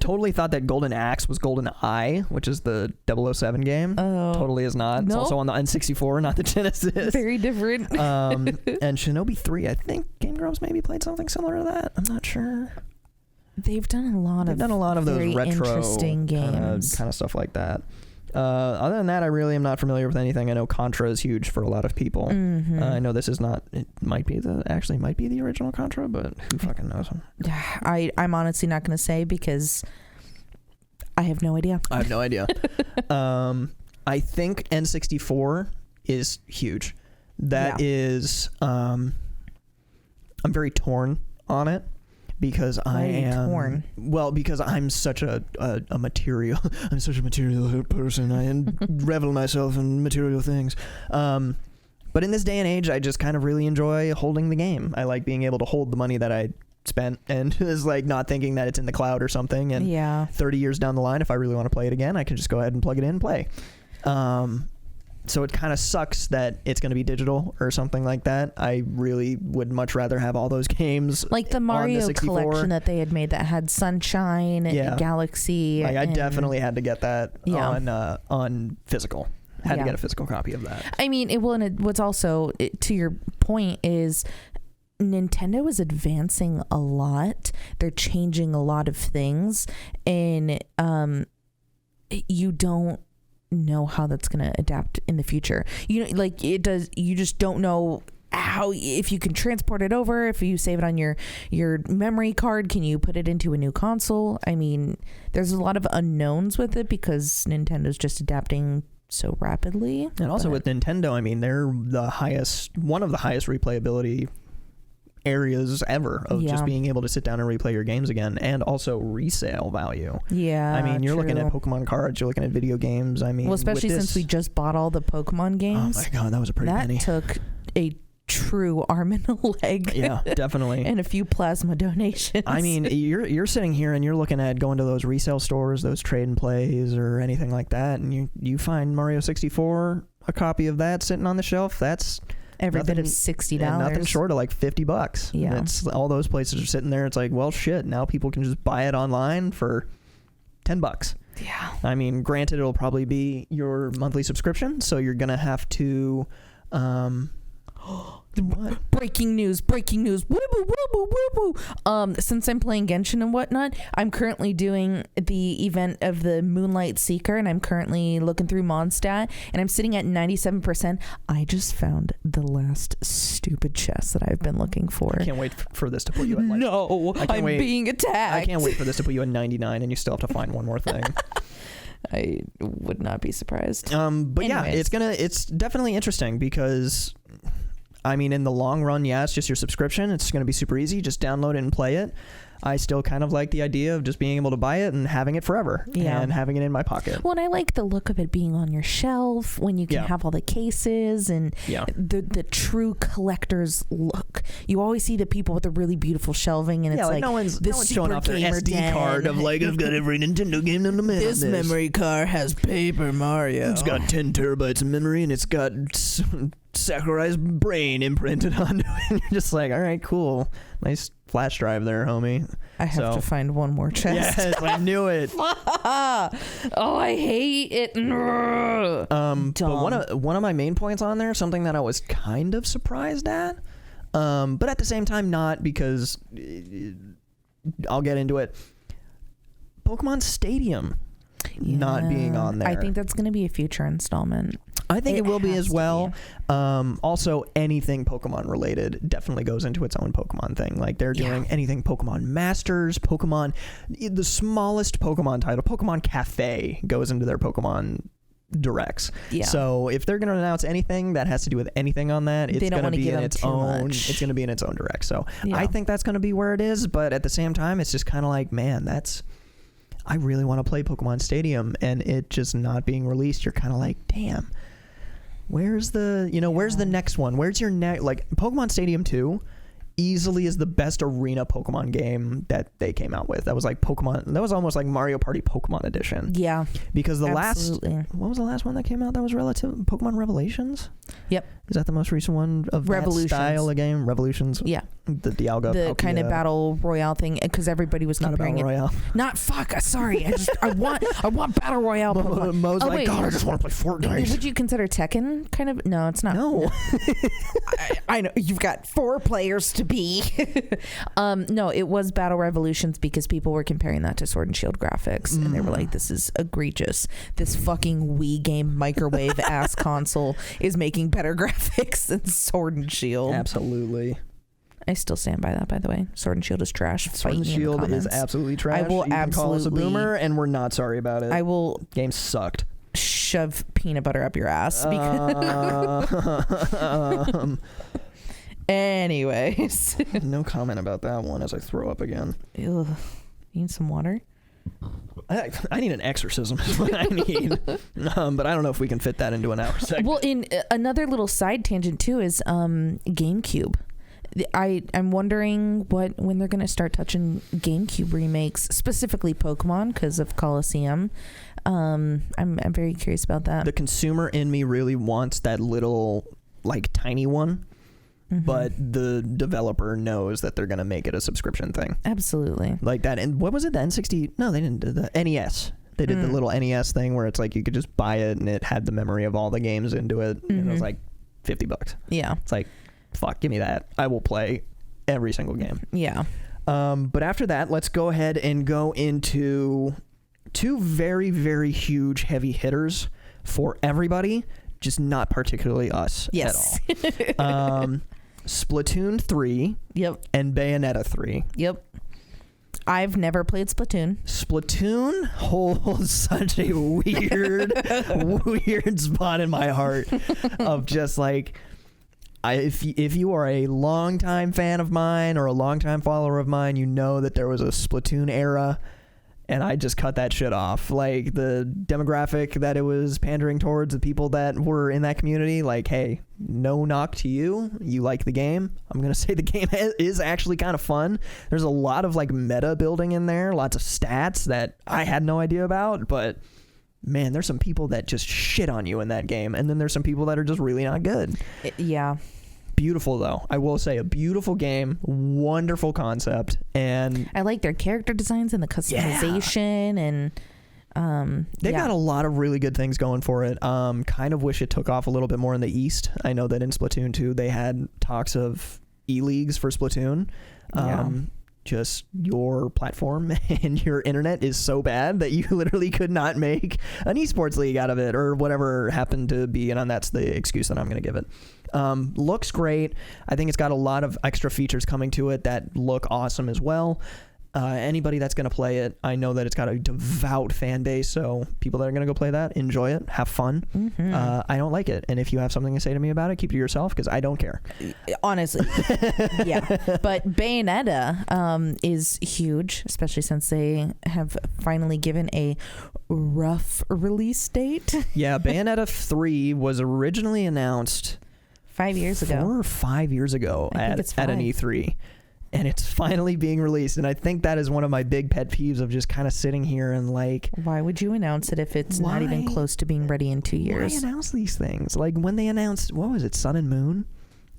Totally thought that Golden Axe was Golden Eye, which is the 007 game. Oh. Totally is not. It's also on the N64, not the Genesis. Very different. And Shinobi 3, I think Game Grumps maybe played something similar to that. I'm not sure. They've done a lot of those retro interesting games, kind of stuff like that. Other than that, I really am not familiar with anything. I know Contra is huge for a lot of people. Mm-hmm. I know this is not. It might be the original Contra, but who fucking knows? I'm honestly not going to say because I have no idea. I have no idea. I think N64 is huge. That is. I'm very torn on it. Because because I'm such a material I'm such a material person. I revel myself in material things. But in this day and age, I just kind of really enjoy holding the game. I like being able to hold the money that I spent and is like not thinking that it's in the cloud or something. And 30 years down the line, if I really want to play it again, I can just go ahead and plug it in and play. So it kind of sucks that it's going to be digital or something like that. I really would much rather have all those games like the Mario collection that they had made that had Sunshine and Galaxy. Like I definitely had to get that on physical. Had to get a physical copy of that. I mean, what's also, to your point, is Nintendo is advancing a lot. They're changing a lot of things, and you don't know how that's going to adapt in the future. You just don't know how, if you can transport it over, if you save it on your memory card, can you put it into a new console? I mean, there's a lot of unknowns with it because Nintendo's just adapting so rapidly. And also with Nintendo, I mean, they're one of the highest replayability areas ever of just being able to sit down and replay your games again, and also resale value. Yeah, I mean, you're looking at Pokemon cards, you're looking at video games. I mean, well, especially since we just bought all the Pokemon games. Oh my god, that was a pretty penny. That took a true arm and a leg. Yeah, definitely. And a few plasma donations. I mean, you're sitting here and you're looking at going to those resale stores, those trade and plays or anything like that, and you find Mario 64, a copy of that sitting on the shelf. That's every bit of $60. Nothing short of like $50. Yeah. It's all those places are sitting there. It's like, well, shit. Now people can just buy it online for $10. Yeah. I mean, granted, it'll probably be your monthly subscription, so you're gonna have to. What? Breaking news. Since I'm playing Genshin and whatnot, I'm currently doing the event of the Moonlight Seeker, and I'm currently looking through Mondstadt, and I'm sitting at 97%. I just found the last stupid chest that I've been looking for. I can't wait for this to put you at like... No, I'm being attacked. I can't wait for this to put you at 99, and you still have to find one more thing. I would not be surprised. But anyways. Yeah, it's definitely interesting because... I mean, in the long run, yeah, it's just your subscription. It's going to be super easy. Just download it and play it. I still kind of like the idea of just being able to buy it and having it forever and having it in my pocket. Well, and I like the look of it being on your shelf when you can have all the cases and the true collector's look. You always see the people with the really beautiful shelving, and it's like no one's showing off their SD card of like, I've got every Nintendo game on the man. This memory card has Paper Mario. It's got 10 terabytes of memory and it's got Sakurai's brain imprinted onto it. And you're just like, all right, cool. Nice flash drive there, homie. I have to find one more chest. Yes, I knew it. Oh, I hate it. But one of my main points on there, something that I was kind of surprised at, but at the same time not, because I'll get into it. Pokemon Stadium not being on there. I think that's going to be a future installment. I think it will be as well. Also, anything Pokemon related definitely goes into its own Pokemon thing. Like they're doing anything Pokemon Masters, Pokemon, the smallest Pokemon title, Pokemon Cafe goes into their Pokemon Directs. Yeah. So if they're going to announce anything that has to do with anything on that, it's going to be in its own. It's going to be in its own Direct. So I think that's going to be where it is. But at the same time, it's just kind of like, man, I really want to play Pokemon Stadium, and it just not being released. You're kind of like, damn. Where's the next one? Where's your next, like, Pokemon Stadium 2 easily is the best arena Pokemon game that they came out with. That was like that was almost like Mario Party Pokemon Edition. Yeah. Because what was the last one that came out that was relative? Pokemon Revelations? Yep. Is that the most recent one of that style of game? Revolutions? Yeah. The Dialga. The kind of battle royale thing, because everybody was comparing it. Not a battle royale. Not fuck. Sorry. I want battle royale Pokemon. Mo's like, God, I just want to play Fortnite. Would you consider Tekken kind of? No, it's not. No. I know you've got 4 players to be. No, it was Battle Revolutions because people were comparing that to Sword and Shield graphics, and they were like, "This is egregious. This fucking Wii game microwave ass console is making better graphics than Sword and Shield." Absolutely. I still stand by that, by the way. Sword and Shield is trash. Sword and Shield is absolutely trash. I will call us a boomer, and we're not sorry about it. I will. Game sucked. Shove peanut butter up your ass. Anyways. No comment about that one as I throw up again. Ugh. You need some water? I need an exorcism is what I need. But I don't know if we can fit that into an hour segment. Well, in another little side tangent too is GameCube. I'm wondering when they're going to start touching GameCube remakes, specifically Pokemon because of Coliseum. I'm very curious about that. The consumer in me really wants that little, like, tiny one. But the developer knows that they're going to make it a subscription thing. Absolutely. Like that. And what was it? The N60? No, they didn't do the NES. They did the little NES thing where it's like you could just buy it and it had the memory of all the games into it. And it was like $50. Yeah. It's like, fuck, give me that. I will play every single game. Yeah. But after that, let's go ahead and go into two very, very huge heavy hitters for everybody, just not particularly us at all. Splatoon 3 and Bayonetta 3. Yep. I've never played Splatoon. Splatoon holds such a weird spot in my heart of just like, if you are a longtime fan of mine or a longtime follower of mine, you know that there was a Splatoon era. And I just cut that shit off. Like, the demographic that it was pandering towards, the people that were in that community, like, hey, no knock to you. You like the game. I'm going to say the game is actually kind of fun. There's a lot of, like, meta building in there, lots of stats that I had no idea about. But, man, there's some people that just shit on you in that game. And then there's some people that are just really not good. Yeah. Beautiful, though. I will say, a beautiful game, wonderful concept, and I like their character designs and the customization, and they got a lot of really good things going for it. Kind of wish it took off a little bit more in the East. I know that in Splatoon 2 they had talks of e-leagues for Splatoon. Just your platform and your internet is so bad that you literally could not make an esports league out of it or whatever happened to be, and that's the excuse that I'm going to give it. Looks great. I think it's got a lot of extra features coming to it that look awesome as well. Anybody that's going to play it, I know that it's got a devout fan base, so people that are going to go play that, enjoy it, have fun. I don't like it, and if you have something to say to me about it, keep it to yourself, because I don't care. Honestly. Yeah. But Bayonetta is huge, especially since they have finally given a rough release date. Yeah, Bayonetta 3 was originally announced 5 years ago. 4 or 5 years ago at an E3. And it's finally being released. And I think that is one of my big pet peeves of just kind of sitting here and like... Why would you announce it if it's not even close to being ready in 2 years? Why announce these things? Like when they announced, what was it, Sun and Moon?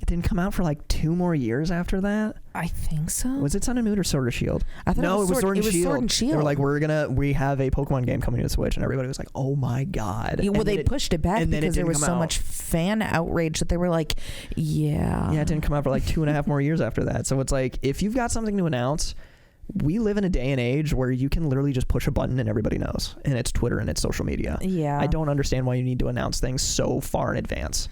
It didn't come out for like 2 more years after that. I think so. Was it Sun and Moon or Sword or Shield? I thought it was Sword and Shield. They were like, we have a Pokemon game coming to the Switch, and everybody was like, oh my god. Yeah, well, they pushed it back because there was so much fan outrage that they were like, yeah. Yeah, it didn't come out for like 2.5 more years after that. So it's like, if you've got something to announce, we live in a day and age where you can literally just push a button and everybody knows. And it's Twitter and it's social media. Yeah. I don't understand why you need to announce things so far in advance.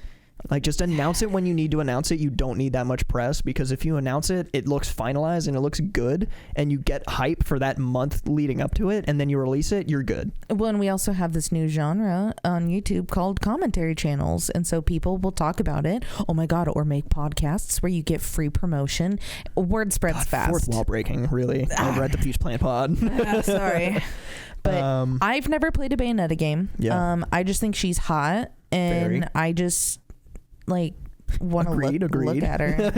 Like, just announce it when you need to announce it. You don't need that much press, because if you announce it, it looks finalized and it looks good, and you get hype for that month leading up to it, and then you release it, you're good. Well, and we also have this new genre on YouTube called commentary channels, and so people will talk about it, oh my god, or make podcasts where you get free promotion. Word spreads fast. Fourth wall breaking, really. Over at the Peach Plant Pod. Sorry. But I've never played a Bayonetta game. Yeah. I just think she's hot, and I just... like want to look at her.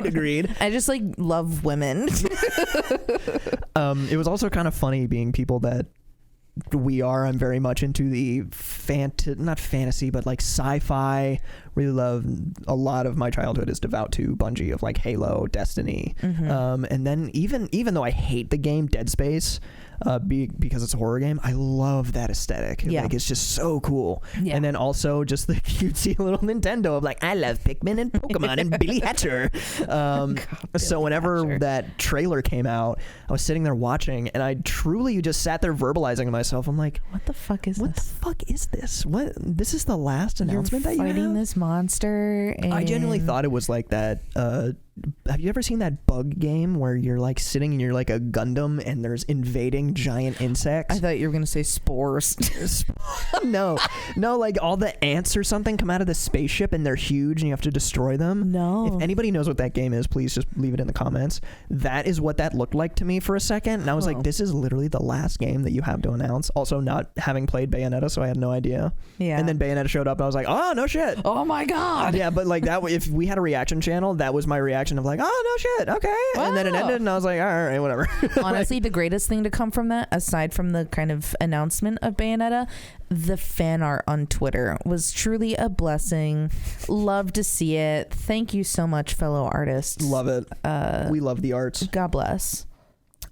Agreed. I just like love women. It was also kind of funny being people that we are. I'm very much into the not fantasy, but like sci-fi. Really love. A lot of my childhood is devout to Bungie, of like Halo, Destiny, and then even though I hate the game Dead Space, because it's a horror game, I love that aesthetic. Yeah. Like, it's just so cool. Yeah. And then also just the cutesy little Nintendo of like, I love Pikmin and Pokemon and Billy Hatcher. So whenever that trailer came out, I was sitting there watching, and I truly just sat there verbalizing to myself. I'm like, what the fuck is what this? The fuck is this? What? This is the last announcement that you have? Fighting this monster. And I genuinely thought it was like that have you ever seen that bug game where you're like sitting and you're like a Gundam and there's invading giant insects? I thought you were gonna say spores. No, like all the ants or something come out of the spaceship and they're huge and you have to destroy them. No. If anybody knows what that game is, please just leave it in the comments. That is what that looked like to me for a second, and I was like, this is literally the last game that you have to announce. Also, not having played Bayonetta, so I had no idea. Yeah. And then Bayonetta showed up and I was like, oh, no shit. Oh my god. Yeah, but like that, if we had a reaction channel, that was my reaction of like, oh, no shit, okay. Wow. And then it ended and I was like, all right, whatever. Honestly, the greatest thing to come from that, aside from the kind of announcement of Bayonetta, the fan art on Twitter was truly a blessing. Love to see it. Thank you so much, fellow artists. Love it. We love the arts. God bless.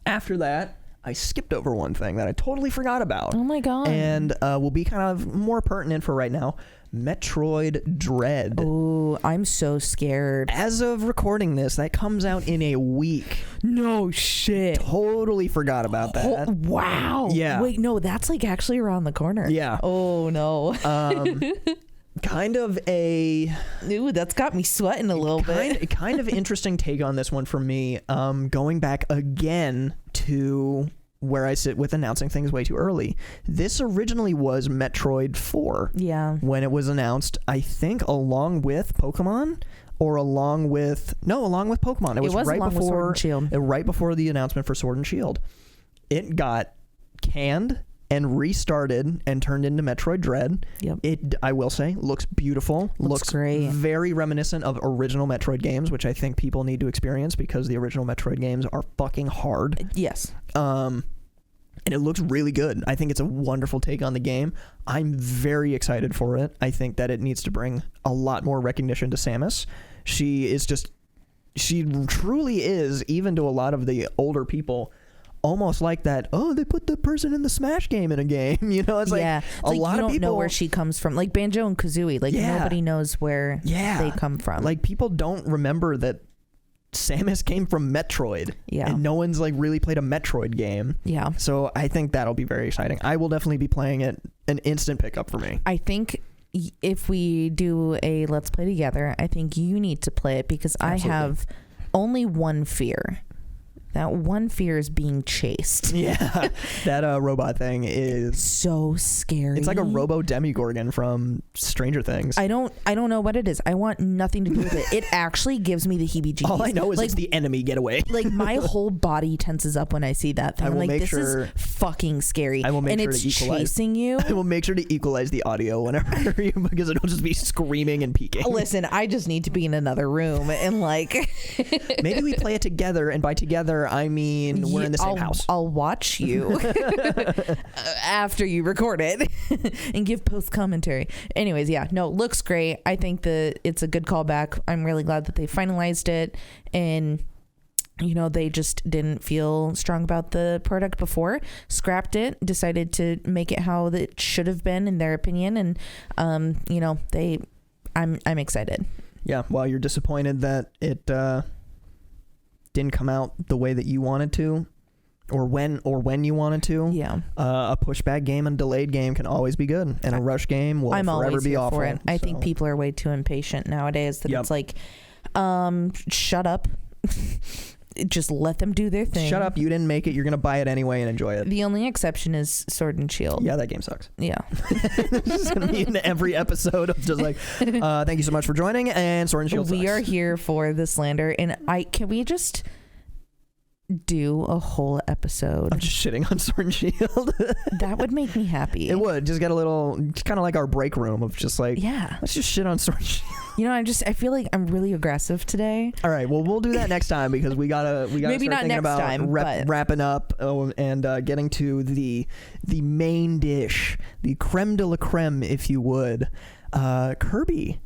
After that, I skipped over one thing that I totally forgot about. Oh my god. And will be kind of more pertinent for right now. Metroid Dread. Oh, I'm so scared. As of recording this, that comes out in a week. No shit. Totally forgot about that. Oh, wow. Yeah. Wait, no, that's like actually around the corner. Yeah. Oh no. Kind of a... Ooh, that's got me sweating a little bit. Kind of interesting take on this one for me. Going back again to where I sit with announcing things way too early. This originally was Metroid 4. Yeah. When it was announced, I think along with Pokemon or along with Pokemon. It was right along with Sword and Shield. Right before the announcement for Sword and Shield. It got canned and restarted and turned into Metroid Dread. Yep. It, I will say, looks beautiful. Looks great. Very reminiscent of original Metroid games, which I think people need to experience because the original Metroid games are fucking hard. Yes. And it looks really good. I think it's a wonderful take on the game. I'm very excited for it. I think that it needs to bring a lot more recognition to Samus. She truly is, even to a lot of the older people, almost like that, oh, they put the person in the Smash game in a game. You know, it's like a lot of people don't know where she comes from. Like Banjo and Kazooie, like nobody knows where they come from. Like people don't remember that Samus came from Metroid. Yeah. And no one's like really played a Metroid game. Yeah. So I think that'll be very exciting. I will definitely be playing it. An instant pickup for me. I think if we do a Let's Play together, I think you need to play it because Absolutely. I have only one fear. That one fear is being chased. Yeah, that robot thing is so scary. It's like a robo demigorgon from Stranger Things. I don't know what it is. I want nothing to do with it. It actually gives me the heebie-jeebies. All I know is it's the enemy. Get away. Like my whole body tenses up when I see that thing. I will like make this sure, is fucking scary. I will make and sure it's to equalize, chasing you. I will make sure to equalize the audio whenever you, because it'll just be screaming and peeking. Listen, I just need to be in another room and like maybe we play it together, and by together I mean we're in the same house. I'll watch you after you record it and give post commentary. Anyways, yeah, no, looks great. I think that it's a good callback. I'm really glad that they finalized it, and you know, they just didn't feel strong about the product before, scrapped it, decided to make it how it should have been in their opinion, and you know, I'm excited. Yeah, well, you're disappointed that it didn't come out the way that you wanted to, or when you wanted to. Yeah. A pushback game and delayed game can always be good, and a rush game will forever be awful. For it. I think people are way too impatient nowadays that it's like, shut up. Just let them do their thing. Shut up, you didn't make it, you're gonna buy it anyway and enjoy it. The only exception is Sword and Shield. Yeah, that game sucks. Yeah. This is gonna be in every episode of just like, thank you so much for joining, and Sword and Shield We sucks. are here for the slander, and can we just do a whole episode? I'm just shitting on Sword and Shield. That would make me happy. It would. Just get a little, it's kind of like our break room of just like, let's just shit on Sword and Shield. You know, I feel like I'm really aggressive today. All right, well, we'll do that next time because we gotta maybe start not next about time, wrapping up and getting to the main dish, the creme de la creme, if you would. Kirby,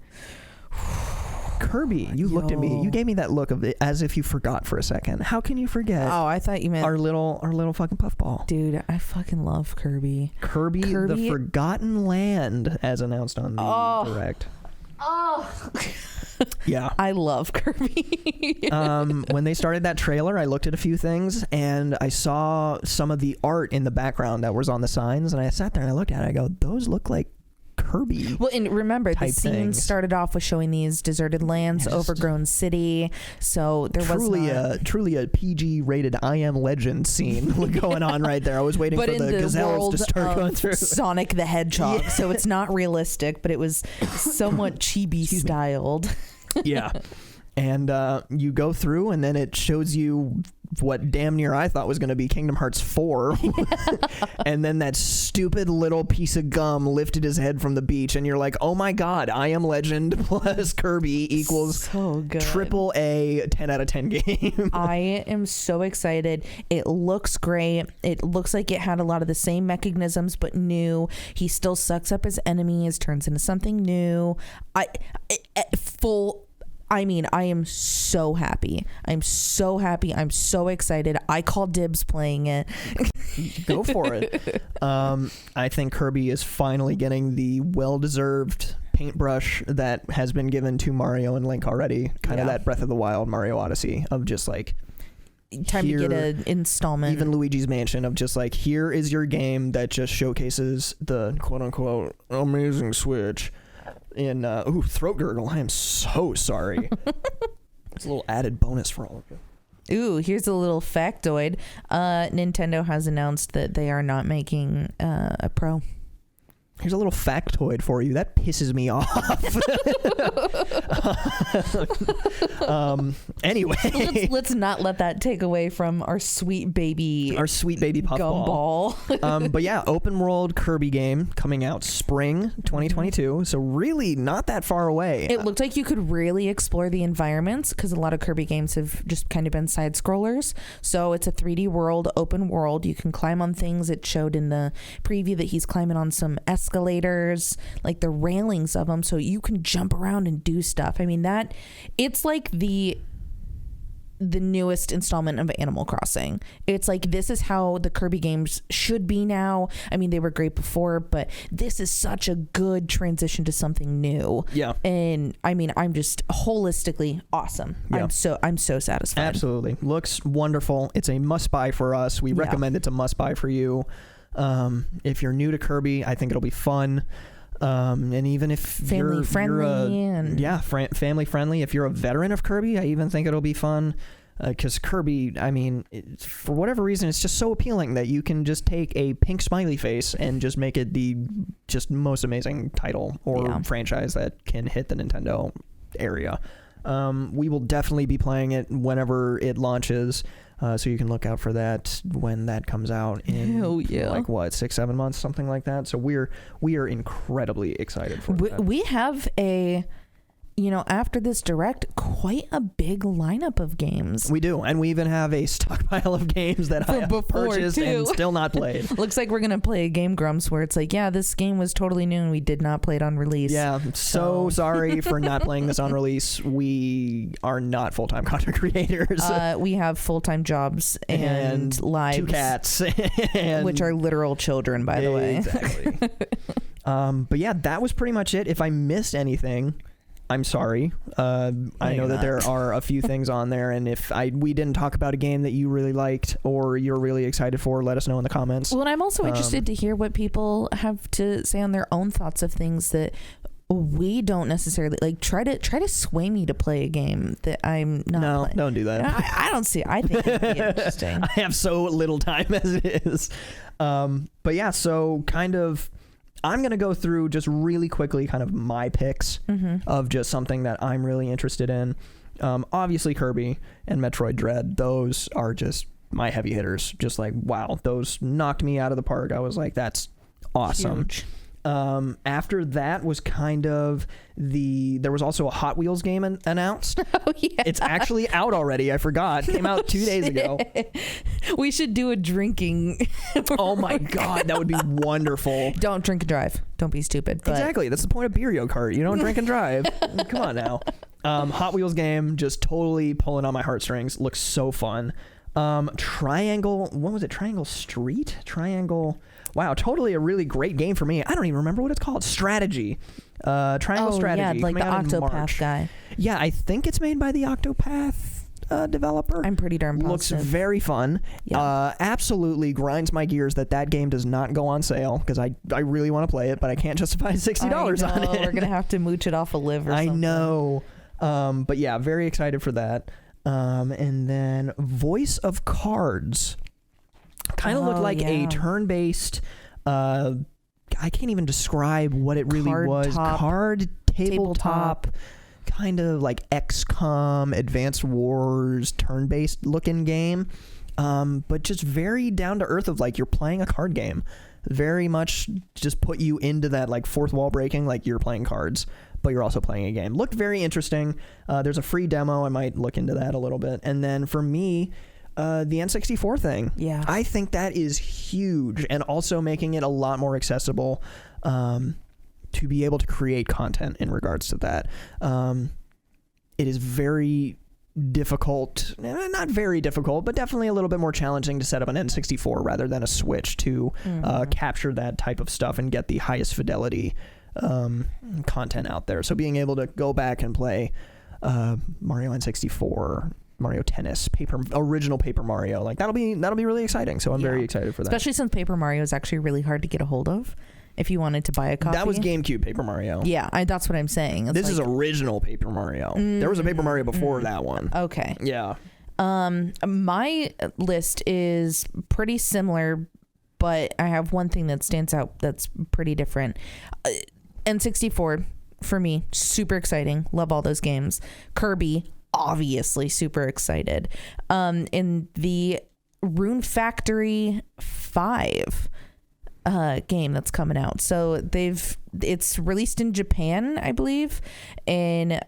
you looked at me. You gave me that look of it as if you forgot for a second. How can you forget? Oh, I thought you meant our little fucking puffball. Dude, I fucking love Kirby. Kirby, the Forgotten Land, as announced on the Direct. Oh. Yeah. I love Kirby. When they started that trailer, I looked at a few things and I saw some of the art in the background that was on the signs, and I sat there and I looked at it. I go, those look like Kirby. Well, and remember, the scene things. started off with showing these deserted lands, overgrown city. So there was truly a PG rated I Am Legend scene going on right there. I was waiting for the gazelles to start going through. Sonic the Hedgehog, so it's not realistic, but it was somewhat chibi styled. Yeah. And you go through, and then it shows you what damn near I thought was going to be Kingdom Hearts 4. And then that stupid little piece of gum lifted his head from the beach, and you're like, oh my god, I Am Legend plus Kirby equals so good. Triple A 10 out of 10 game. I am so excited. It looks great. It looks like it had a lot of the same mechanisms, but new. He still sucks up his enemies, turns into something new. I am so happy. I'm so happy. I'm so excited. I call dibs playing it. Go for it. I think Kirby is finally getting the well-deserved paintbrush that has been given to Mario and Link already. Kind of that Breath of the Wild, Mario Odyssey of just like... Time to get an installment. Even Luigi's Mansion of just like, here is your game that just showcases the quote-unquote amazing Switch. In throat gurgle. I am so sorry. It's a little added bonus for all of you. Ooh, here's a little factoid. Nintendo has announced that they are not making a Pro. Here's a little factoid for you. That pisses me off. Anyway. Let's not let that take away from our sweet baby puffball. But yeah, open world Kirby game coming out spring 2022. So really not that far away. It looked like you could really explore the environments because a lot of Kirby games have just kind of been side scrollers. So it's a 3D world, open world. You can climb on things. It showed in the preview that he's climbing on some escalators, like the railings of them, so you can jump around and do stuff. I mean, it's like the newest installment of Animal Crossing. It's like, this is how the Kirby games should be now. I mean, they were great before, but this is such a good transition to something new. Yeah. And I mean, I'm just holistically awesome. Yeah. I'm so satisfied. Absolutely. Looks wonderful. It's a must buy for us. We recommend it's a must buy for you. If you're new to Kirby, I think it'll be fun. And even if family friendly, if you're a veteran of Kirby, I even think it'll be fun. Because Kirby, I mean, for whatever reason, it's just so appealing that you can just take a pink smiley face and just make it the just most amazing title or franchise that can hit the Nintendo area. We will definitely be playing it whenever it launches. So you can look out for that when that comes out in like 6-7 months, something like that. So we are incredibly excited for that. We have after this direct, quite a big lineup of games. We do, and we even have a stockpile of games that I have purchased and still not played. Looks like we're gonna play a Game Grumps where it's like, this game was totally new and we did not play it on release. Yeah, so sorry for not playing this on release. We are not full-time content creators. We have full-time jobs and lives. 2 cats, which are literal children, by the way. Exactly. But yeah, that was pretty much it. If I missed anything, I'm sorry. I know that there are a few things on there, and if we didn't talk about a game that you really liked or you're really excited for, let us know in the comments. Well, and I'm also interested to hear what people have to say on their own thoughts of things that we don't necessarily like. Try to sway me to play a game that I'm not. No, playing. Don't do that. I don't see. I think it'd be interesting. I have so little time as it is. But yeah, so kind of. I'm going to go through just really quickly kind of my picks of just something that I'm really interested in. Obviously, Kirby and Metroid Dread, those are just my heavy hitters. Just like, wow, those knocked me out of the park. I was like, that's awesome. Huge. After that was kind of there was also a Hot Wheels game announced. Oh, yeah. It's actually out already. I forgot. Came out 2 days ago. We should do a drinking. Oh my God. That would be wonderful. Don't drink and drive. Don't be stupid. But. Exactly. That's the point of Beer Kart. You don't drink and drive. Come on now. Hot Wheels game, just totally pulling on my heartstrings. Looks so fun. Triangle. What was it? Triangle Street? Triangle. Wow, totally a really great game for me. I don't even remember what it's called. Strategy. Triangle Strategy. Yeah, like the Octopath guy. Yeah, I think it's made by the Octopath developer. I'm pretty darn positive. Looks very fun. Yeah. Absolutely grinds my gears that game does not go on sale because I really want to play it, but I can't justify $60 on it. We're going to have to mooch it off a live or something. I know. But yeah, very excited for that. And then Voice of Cards. Kind of looked like a turn-based... I can't even describe what it really was. Card tabletop, kind of like XCOM, Advanced Wars, turn-based looking game. But just very down to earth of like you're playing a card game. Very much just put you into that like fourth wall breaking, like you're playing cards, but you're also playing a game. Looked very interesting. There's a free demo. I might look into that a little bit. And then for me, the N64 thing. Yeah. I think that is huge, and also making it a lot more accessible to be able to create content in regards to that. It is very difficult, not very difficult, but definitely a little bit more challenging to set up an N64 rather than a Switch to capture that type of stuff and get the highest fidelity content out there. So being able to go back and play Mario N64, Mario Tennis, original Paper Mario, like that'll be really exciting. So I'm very excited for that. Especially since Paper Mario is actually really hard to get a hold of. If you wanted to buy a copy, that was GameCube Paper Mario. Yeah, that's what I'm saying. This is original Paper Mario. There was a Paper Mario before that one. Okay. Yeah. My list is pretty similar, but I have one thing that stands out that's pretty different. N64 for me, super exciting. Love all those games. Kirby, obviously super excited. In the Rune Factory 5 game that's coming out, so it's released in Japan, I believe, and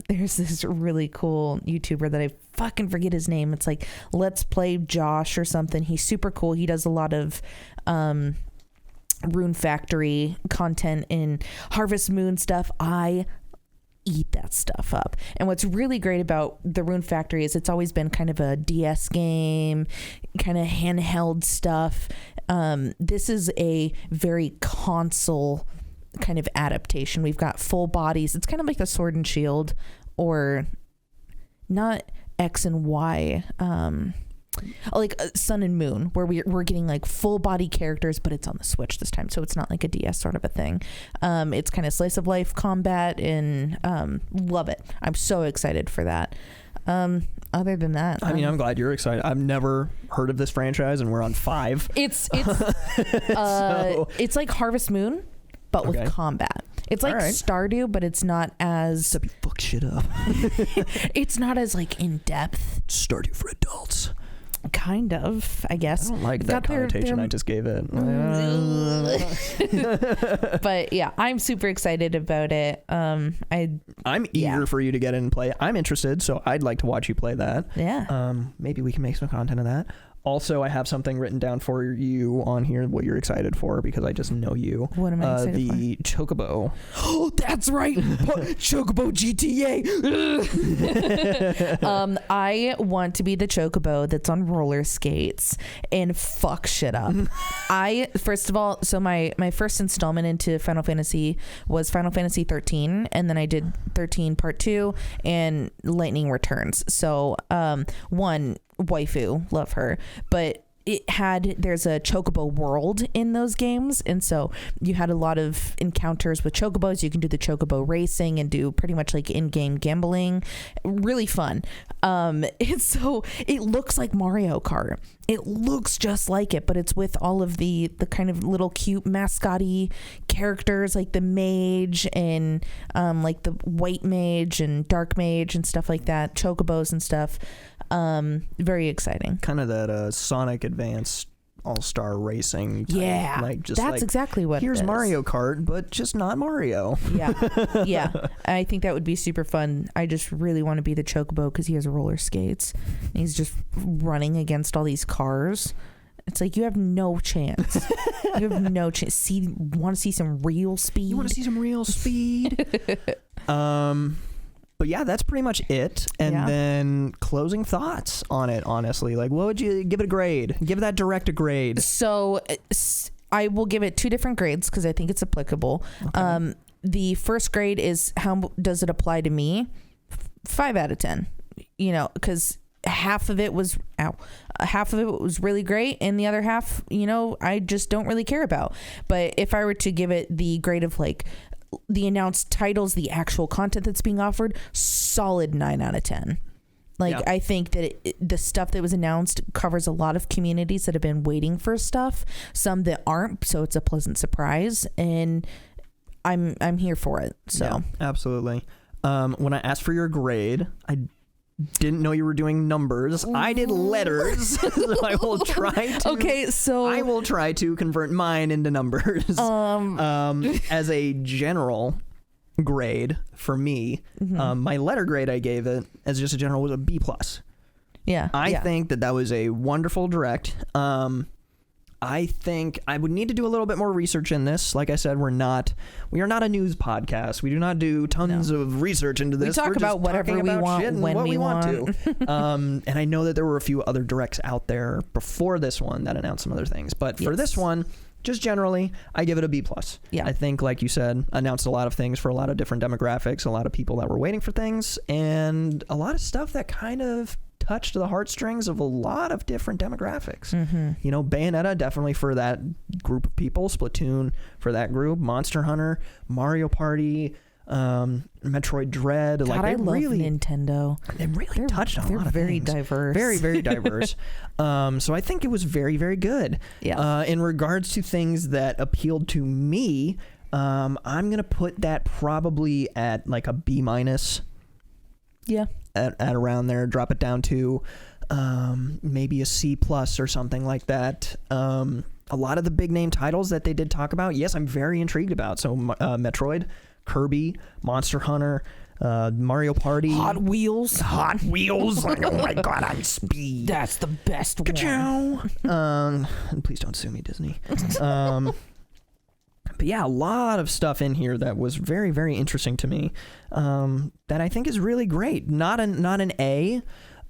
there's this really cool YouTuber that I fucking forget his name. It's like Let's Play Josh or something. He's super cool. He does a lot of Rune Factory content and Harvest Moon stuff. I eat that stuff up. And what's really great about the Rune Factory is it's always been kind of a DS game, kind of handheld stuff. This is a very console kind of adaptation. We've got full bodies. It's kind of like the Sword and Shield, or not X and Y, like Sun and Moon, where we're getting like full body characters, but it's on the Switch this time, so it's not like a DS sort of a thing. It's kind of slice of life combat, and love it. I'm so excited for that. Other than that, I mean, I'm glad you're excited. I've never heard of this franchise, and we're on 5. It's it's like Harvest Moon, but with combat. It's like Stardew, but it's not as fuck shit up. It's not as like in depth. Stardew for adults. Kind of, I guess. I don't like that connotation I just gave it. But yeah, I'm super excited about it. I'm eager for you to get in and play. I'm interested, so I'd like to watch you play that. Yeah. Maybe we can make some content of that. Also, I have something written down for you on here, what you're excited for, because I just know you. What am I excited for? The Chocobo. Oh, that's right. Chocobo GTA. I want to be the Chocobo that's on roller skates and fuck shit up. First of all, so my first installment into Final Fantasy was Final Fantasy 13, and then I did 13 Part 2 and Lightning Returns. So, one, waifu, love her, but there's a Chocobo world in those games, and so you had a lot of encounters with Chocobos. You can do the Chocobo racing and do pretty much like in-game gambling. Really fun. It looks like Mario Kart. It looks just like it, but it's with all of the kind of little cute mascot-y characters, like the mage and like the white mage and dark mage and stuff like that, Chocobos and stuff. Very exciting. Kind of that Sonic Advance All-Star Racing type. Yeah, like just that's like, exactly what here's it is. Mario Kart, but just not Mario. Yeah. I think that would be super fun. I just really want to be the Chocobo because he has roller skates and he's just running against all these cars. It's like, you have no chance. You have no chance. Want to see some real speed? You want to see some real speed? But yeah, that's pretty much it. And then closing thoughts on it, honestly. Like, what would you give it a grade? Give that direct a grade. So I will give it 2 different grades because I think it's applicable. Okay. The first grade is, how does it apply to me? 5 out of 10. You know, because half of it was really great, and the other half, I just don't really care about. But if I were to give it the grade of like the announced titles, the actual content that's being offered, solid 9 out of 10. I think that the stuff that was announced covers a lot of communities that have been waiting for stuff, some that aren't, so it's a pleasant surprise, and I'm here for it. So yeah, absolutely. When I asked for your grade, I didn't know you were doing numbers. I did letters, so I will try to. Okay, so I will try to convert mine into numbers. As a general grade for me, my letter grade I gave it as just a general was a B+. Yeah, I think that was a wonderful direct. I think I would need to do a little bit more research in this. Like I said, we are not a news podcast. We do not do tons of research into this. We talk about whatever we want when we want to. And I know that there were a few other directs out there before this one that announced some other things. But for this one, just generally, I give it a B+. Yeah. I think, like you said, announced a lot of things for a lot of different demographics, a lot of people that were waiting for things, and a lot of stuff that kind of touched the heartstrings of a lot of different demographics. Bayonetta definitely for that group of people, Splatoon for that group, Monster Hunter, Mario Party, Metroid Dread. God, I love Nintendo. They really touched on a lot of very things. Diverse. Very, very diverse. So I think it was very, very good. Yeah. In regards to things that appealed to me, I'm going to put that probably at like a B-. Yeah. At around there, drop it down to maybe a C+ or something like that. A lot of the big name titles that they did talk about, yes, I'm very intrigued about. So Metroid, Kirby, Monster Hunter, Mario Party, Hot Wheels. Like, oh my god, on speed. That's the best one. Please don't sue me, Disney. But yeah, a lot of stuff in here that was very, very interesting to me, that I think is really great. Not an A.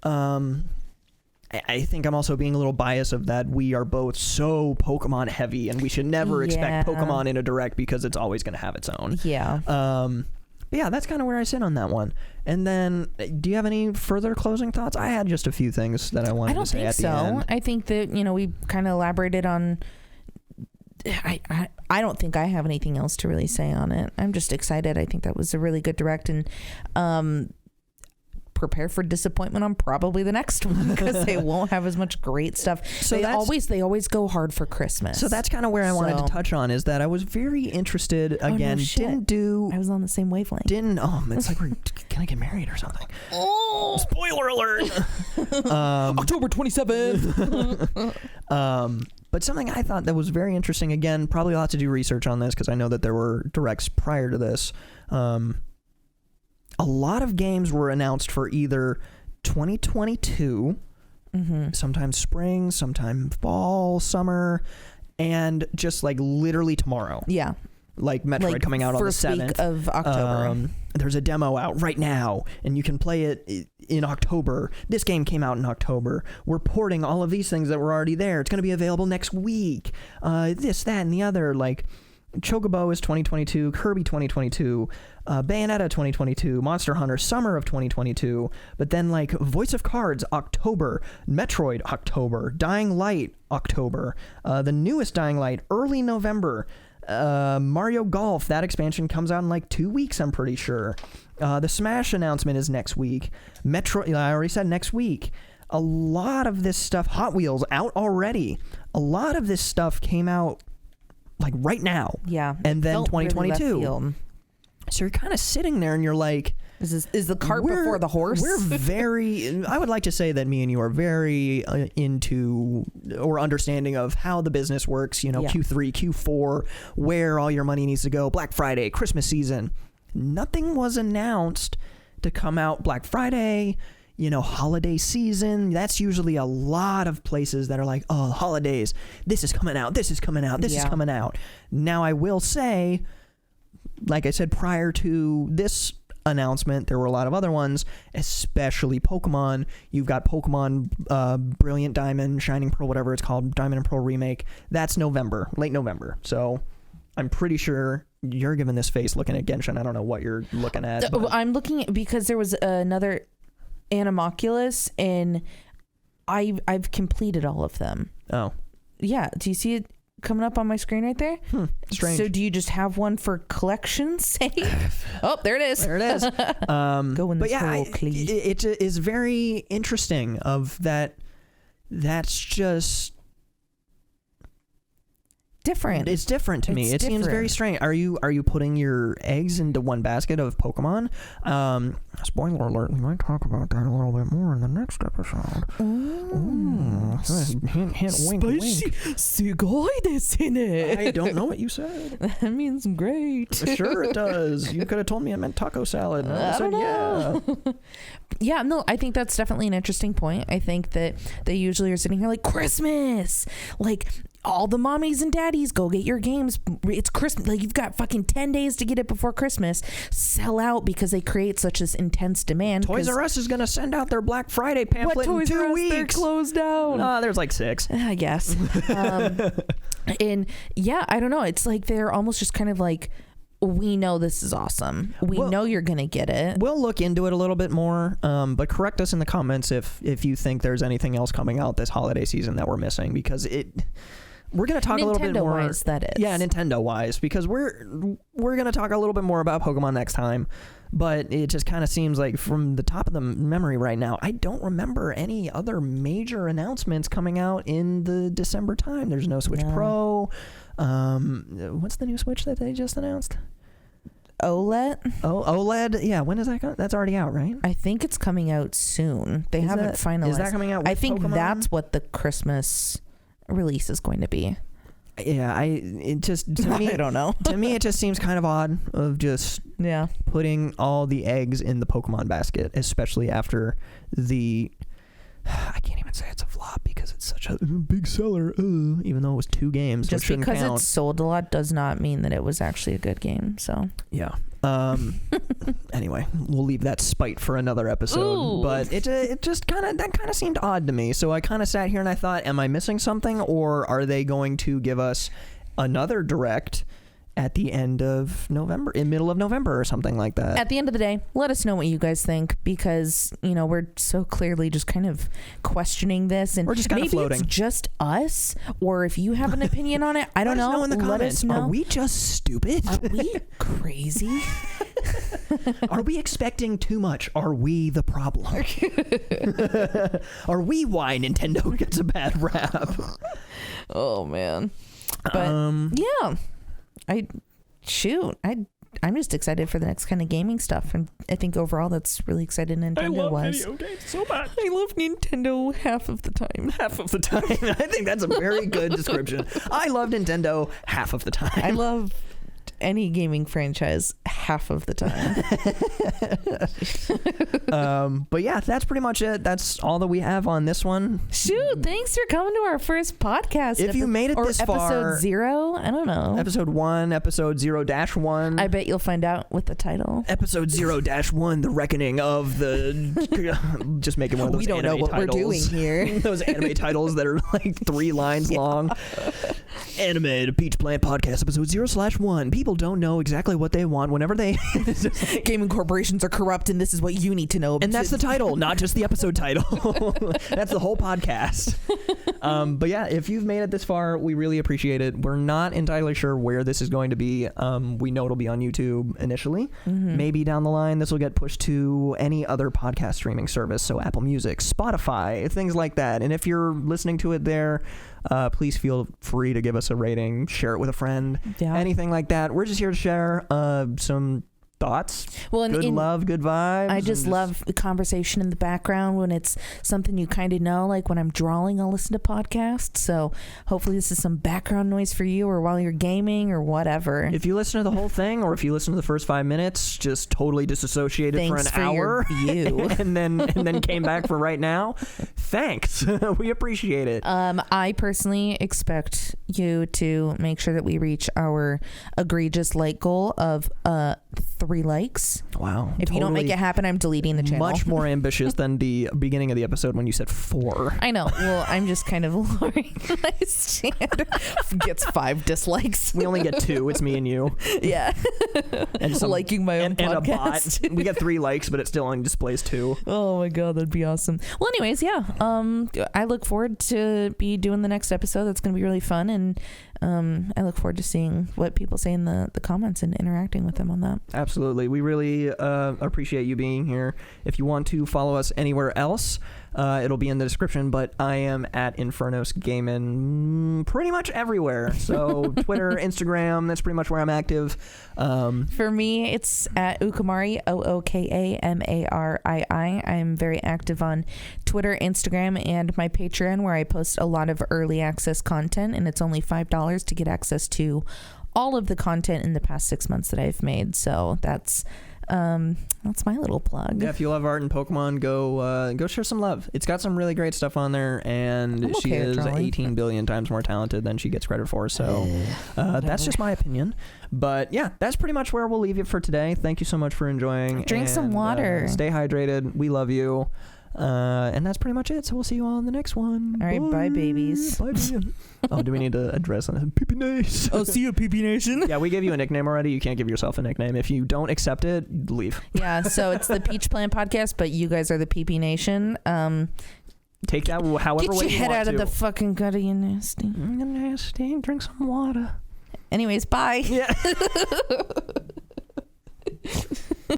I think I'm also being a little biased of that we are both so Pokemon heavy, and we should never expect Pokemon in a direct because it's always going to have its own. Yeah. But yeah, that's kind of where I sit on that one. And then, do you have any further closing thoughts? I had just a few things that I wanted to say at the end. I think that, we kind of elaborated on... I don't think I have anything else to really say on it. I'm just excited. I think that was a really good direct, and prepare for disappointment on probably the next one because they won't have as much great stuff. So they always go hard for Christmas. So that's kind of where I wanted to touch on, is that I was very interested. Again, I was on the same wavelength. It's like we're gonna get married or something. Oh, spoiler alert! October 27th. But something I thought that was very interesting, again, probably a lot to do research on this because I know that there were directs prior to this. A lot of games were announced for either 2022, sometime spring, sometime fall, summer, and just like literally tomorrow. Yeah. Like Metroid coming out on the 7th. First week of October. There's a demo out right now, and you can play it in October. This game came out in October. We're porting all of these things that were already there. It's going to be available next week. This, that, and the other. Like, Chocobo is 2022, Kirby 2022, Bayonetta 2022, Monster Hunter summer of 2022. But then, like, Voice of Cards, October. Metroid, October. Dying Light, October. The newest Dying Light, early November. Mario Golf, that expansion comes out in like 2 weeks, I'm pretty sure. The Smash announcement is next week. Metroid, I already said next week. A lot of this stuff, Hot Wheels out already. A lot of this stuff came out like right now. Yeah. And then 2022. Really, so you're kind of sitting there and you're like, is the cart before the horse? We're very, I would like to say that me and you are very into or understanding of how the business works, Q3, Q4, where all your money needs to go, Black Friday, Christmas season. Nothing was announced to come out Black Friday, holiday season. That's usually a lot of places that are like, oh, holidays, this is coming out, this is coming out, this is coming out. Now, I will say, like I said, prior to this announcement, there were a lot of other ones, especially Pokemon. You've got Pokemon Brilliant Diamond, Shining Pearl, whatever it's called, Diamond and Pearl Remake. That's November, late November. So I'm pretty sure you're giving this face looking at Genshin. I don't know what you're looking at. I'm looking at, because there was another Animalculus, and I've completed all of them. Oh. Yeah. Do you see it coming up on my screen right there? Strange. So do you just have one for collection's sake? Oh, there it is. There it is. Go in this hole, please. It is very interesting of that. That's just different. It's different to me. It seems very strange. Are you putting your eggs into one basket of Pokemon? Spoiler alert, we might talk about that a little bit more in the next episode. Hint, wink, wink. I don't know what you said. That means great. Sure it does. You could have told me I meant taco salad. And I said, yeah. Yeah, no, I think that's definitely an interesting point. I think that they usually are sitting here like, Christmas! Like, all the mommies and daddies, go get your games. It's Christmas. Like, you've got fucking 10 days to get it before Christmas. Sell out because they create such this intense demand. Toys R Us is going to send out their Black Friday pamphlet in 2 weeks. They're closed down. There's like 6. I guess. And yeah, I don't know. It's like they're almost just kind of like, we know this is awesome. We know you're going to get it. We'll look into it a little bit more, but correct us in the comments if you think there's anything else coming out this holiday season that we're missing, because we're going to talk a little bit more. Nintendo-wise, that is. Yeah, Nintendo-wise, because we're going to talk a little bit more about Pokemon next time, but it just kind of seems like from the top of the memory right now, I don't remember any other major announcements coming out in the December time. There's no Switch Pro. What's the new Switch that they just announced? OLED? Oh, OLED. Yeah, when is that coming? That's already out, right? I think it's coming out soon. They haven't finalized. Is that coming out with I think Pokemon? That's what the Christmas release is going to be. Yeah, it just, to me, I don't know. To me, it just seems kind of odd of just putting all the eggs in the Pokemon basket, especially after I can't even say it's a flop because it's such a big seller, even though it was 2 games. Just because it sold a lot does not mean that it was actually a good game. So yeah. Anyway, we'll leave that spite for another episode. Ooh. But it just kind of seemed odd to me. So I kind of sat here and I thought, am I missing something, or are they going to give us another direct at the end of November, in middle of November or something like that? At the end of the day, let us know what you guys think, because we're so clearly just kind of questioning this, and we're just kind of floating. Maybe it's just us, or if you have an opinion on it, I don't know. Let us know in the comments. Let us know. Are we just stupid? Are we crazy? Are we expecting too much? Are we the problem? Are we why Nintendo gets a bad rap? Oh man. But yeah. I'm just excited for the next kind of gaming stuff, and I think overall that's really exciting Nintendo-wise. I love video games so much. I love Nintendo half of the time. Half of the time. I think that's a very good description. I love Nintendo half of the time. I love any gaming franchise half of the time. But yeah, that's pretty much it. That's all that we have on this one. Shoot, thanks for coming to our first podcast. If you made it this far, episode 0, I don't know. Episode 1, episode 0-1. I bet you'll find out with the title. Episode 0-1, the reckoning of the. Just making one of those. We don't know what titles. We're doing here. Those anime titles that are like 3 lines long. Anime to Peach Plant Podcast, episode 0/1. People don't know exactly what they want whenever they. Gaming corporations are corrupt, and this is what you need to know. And that's the title, not just the episode title. That's the whole podcast. But yeah, if you've made it this far, we really appreciate it. We're not entirely sure where this is going to be. We know it'll be on YouTube initially. Mm-hmm. Maybe down the line, this will get pushed to any other podcast streaming service. So Apple Music, Spotify, things like that. And if you're listening to it there, please feel free to give us a rating, share it with a friend, anything like that. We're just here to share some thoughts. Well, good love, good vibes. I just love the conversation in the background when it's something you kind of know. Like when I'm drawing, I'll listen to podcasts. So hopefully this is some background noise for you, or while you're gaming or whatever. If you listen to the whole thing, or if you listen to the first 5 minutes, just totally disassociated for an hour, and then came back for right now. Thanks. We appreciate it. I personally expect you to make sure that we reach our egregious like goal of 3 3 likes. Wow. If you don't make it happen, I'm deleting the channel. Much more ambitious than the beginning of the episode when you said 4. I know. Well, I'm just kind of lowering my standard. Gets 5 dislikes. We only get 2. It's me and you. Yeah. And liking my own podcast. And a bot. We get 3 likes, but it still only displays 2. Oh my god, that'd be awesome. Well, anyways, yeah. I look forward to be doing the next episode. That's going to be really fun, and I look forward to seeing what people say in the comments and interacting with them on that. Absolutely. We really appreciate you being here. If you want to follow us anywhere else, it'll be in the description, but I am at Infernos Gaming pretty much everywhere. So Twitter, Instagram, that's pretty much where I'm active. For me, it's at Ookamarii, Ookamarii. I'm very active on Twitter, Instagram, and my Patreon, where I post a lot of early access content, and it's only $5 to get access to all of the content in the past 6 months that I've made. So that's my little plug. Yeah, if you love art and Pokemon, go share some love. It's got some really great stuff on there, and she is 18 billion times more talented than she gets credit for. So that's just my opinion. But yeah, that's pretty much where we'll leave you for today. Thank you so much for enjoying. Drink some water. Stay hydrated. We love you. And that's pretty much it. So we'll see you all in the next one. All right, bye babies. Bye. Oh, do we need to address on Pee-Pee Nation? Oh, see you, Pee-Pee Nation. Yeah, we gave you a nickname already. You can't give yourself a nickname. If you don't accept it, leave. Yeah, so it's the Peach Plant Podcast, but you guys are the Pee-Pee Nation. Take that however way you want to. Get your head out of the fucking gutter, you nasty. Nasty. Drink some water. Anyways, bye. Yeah.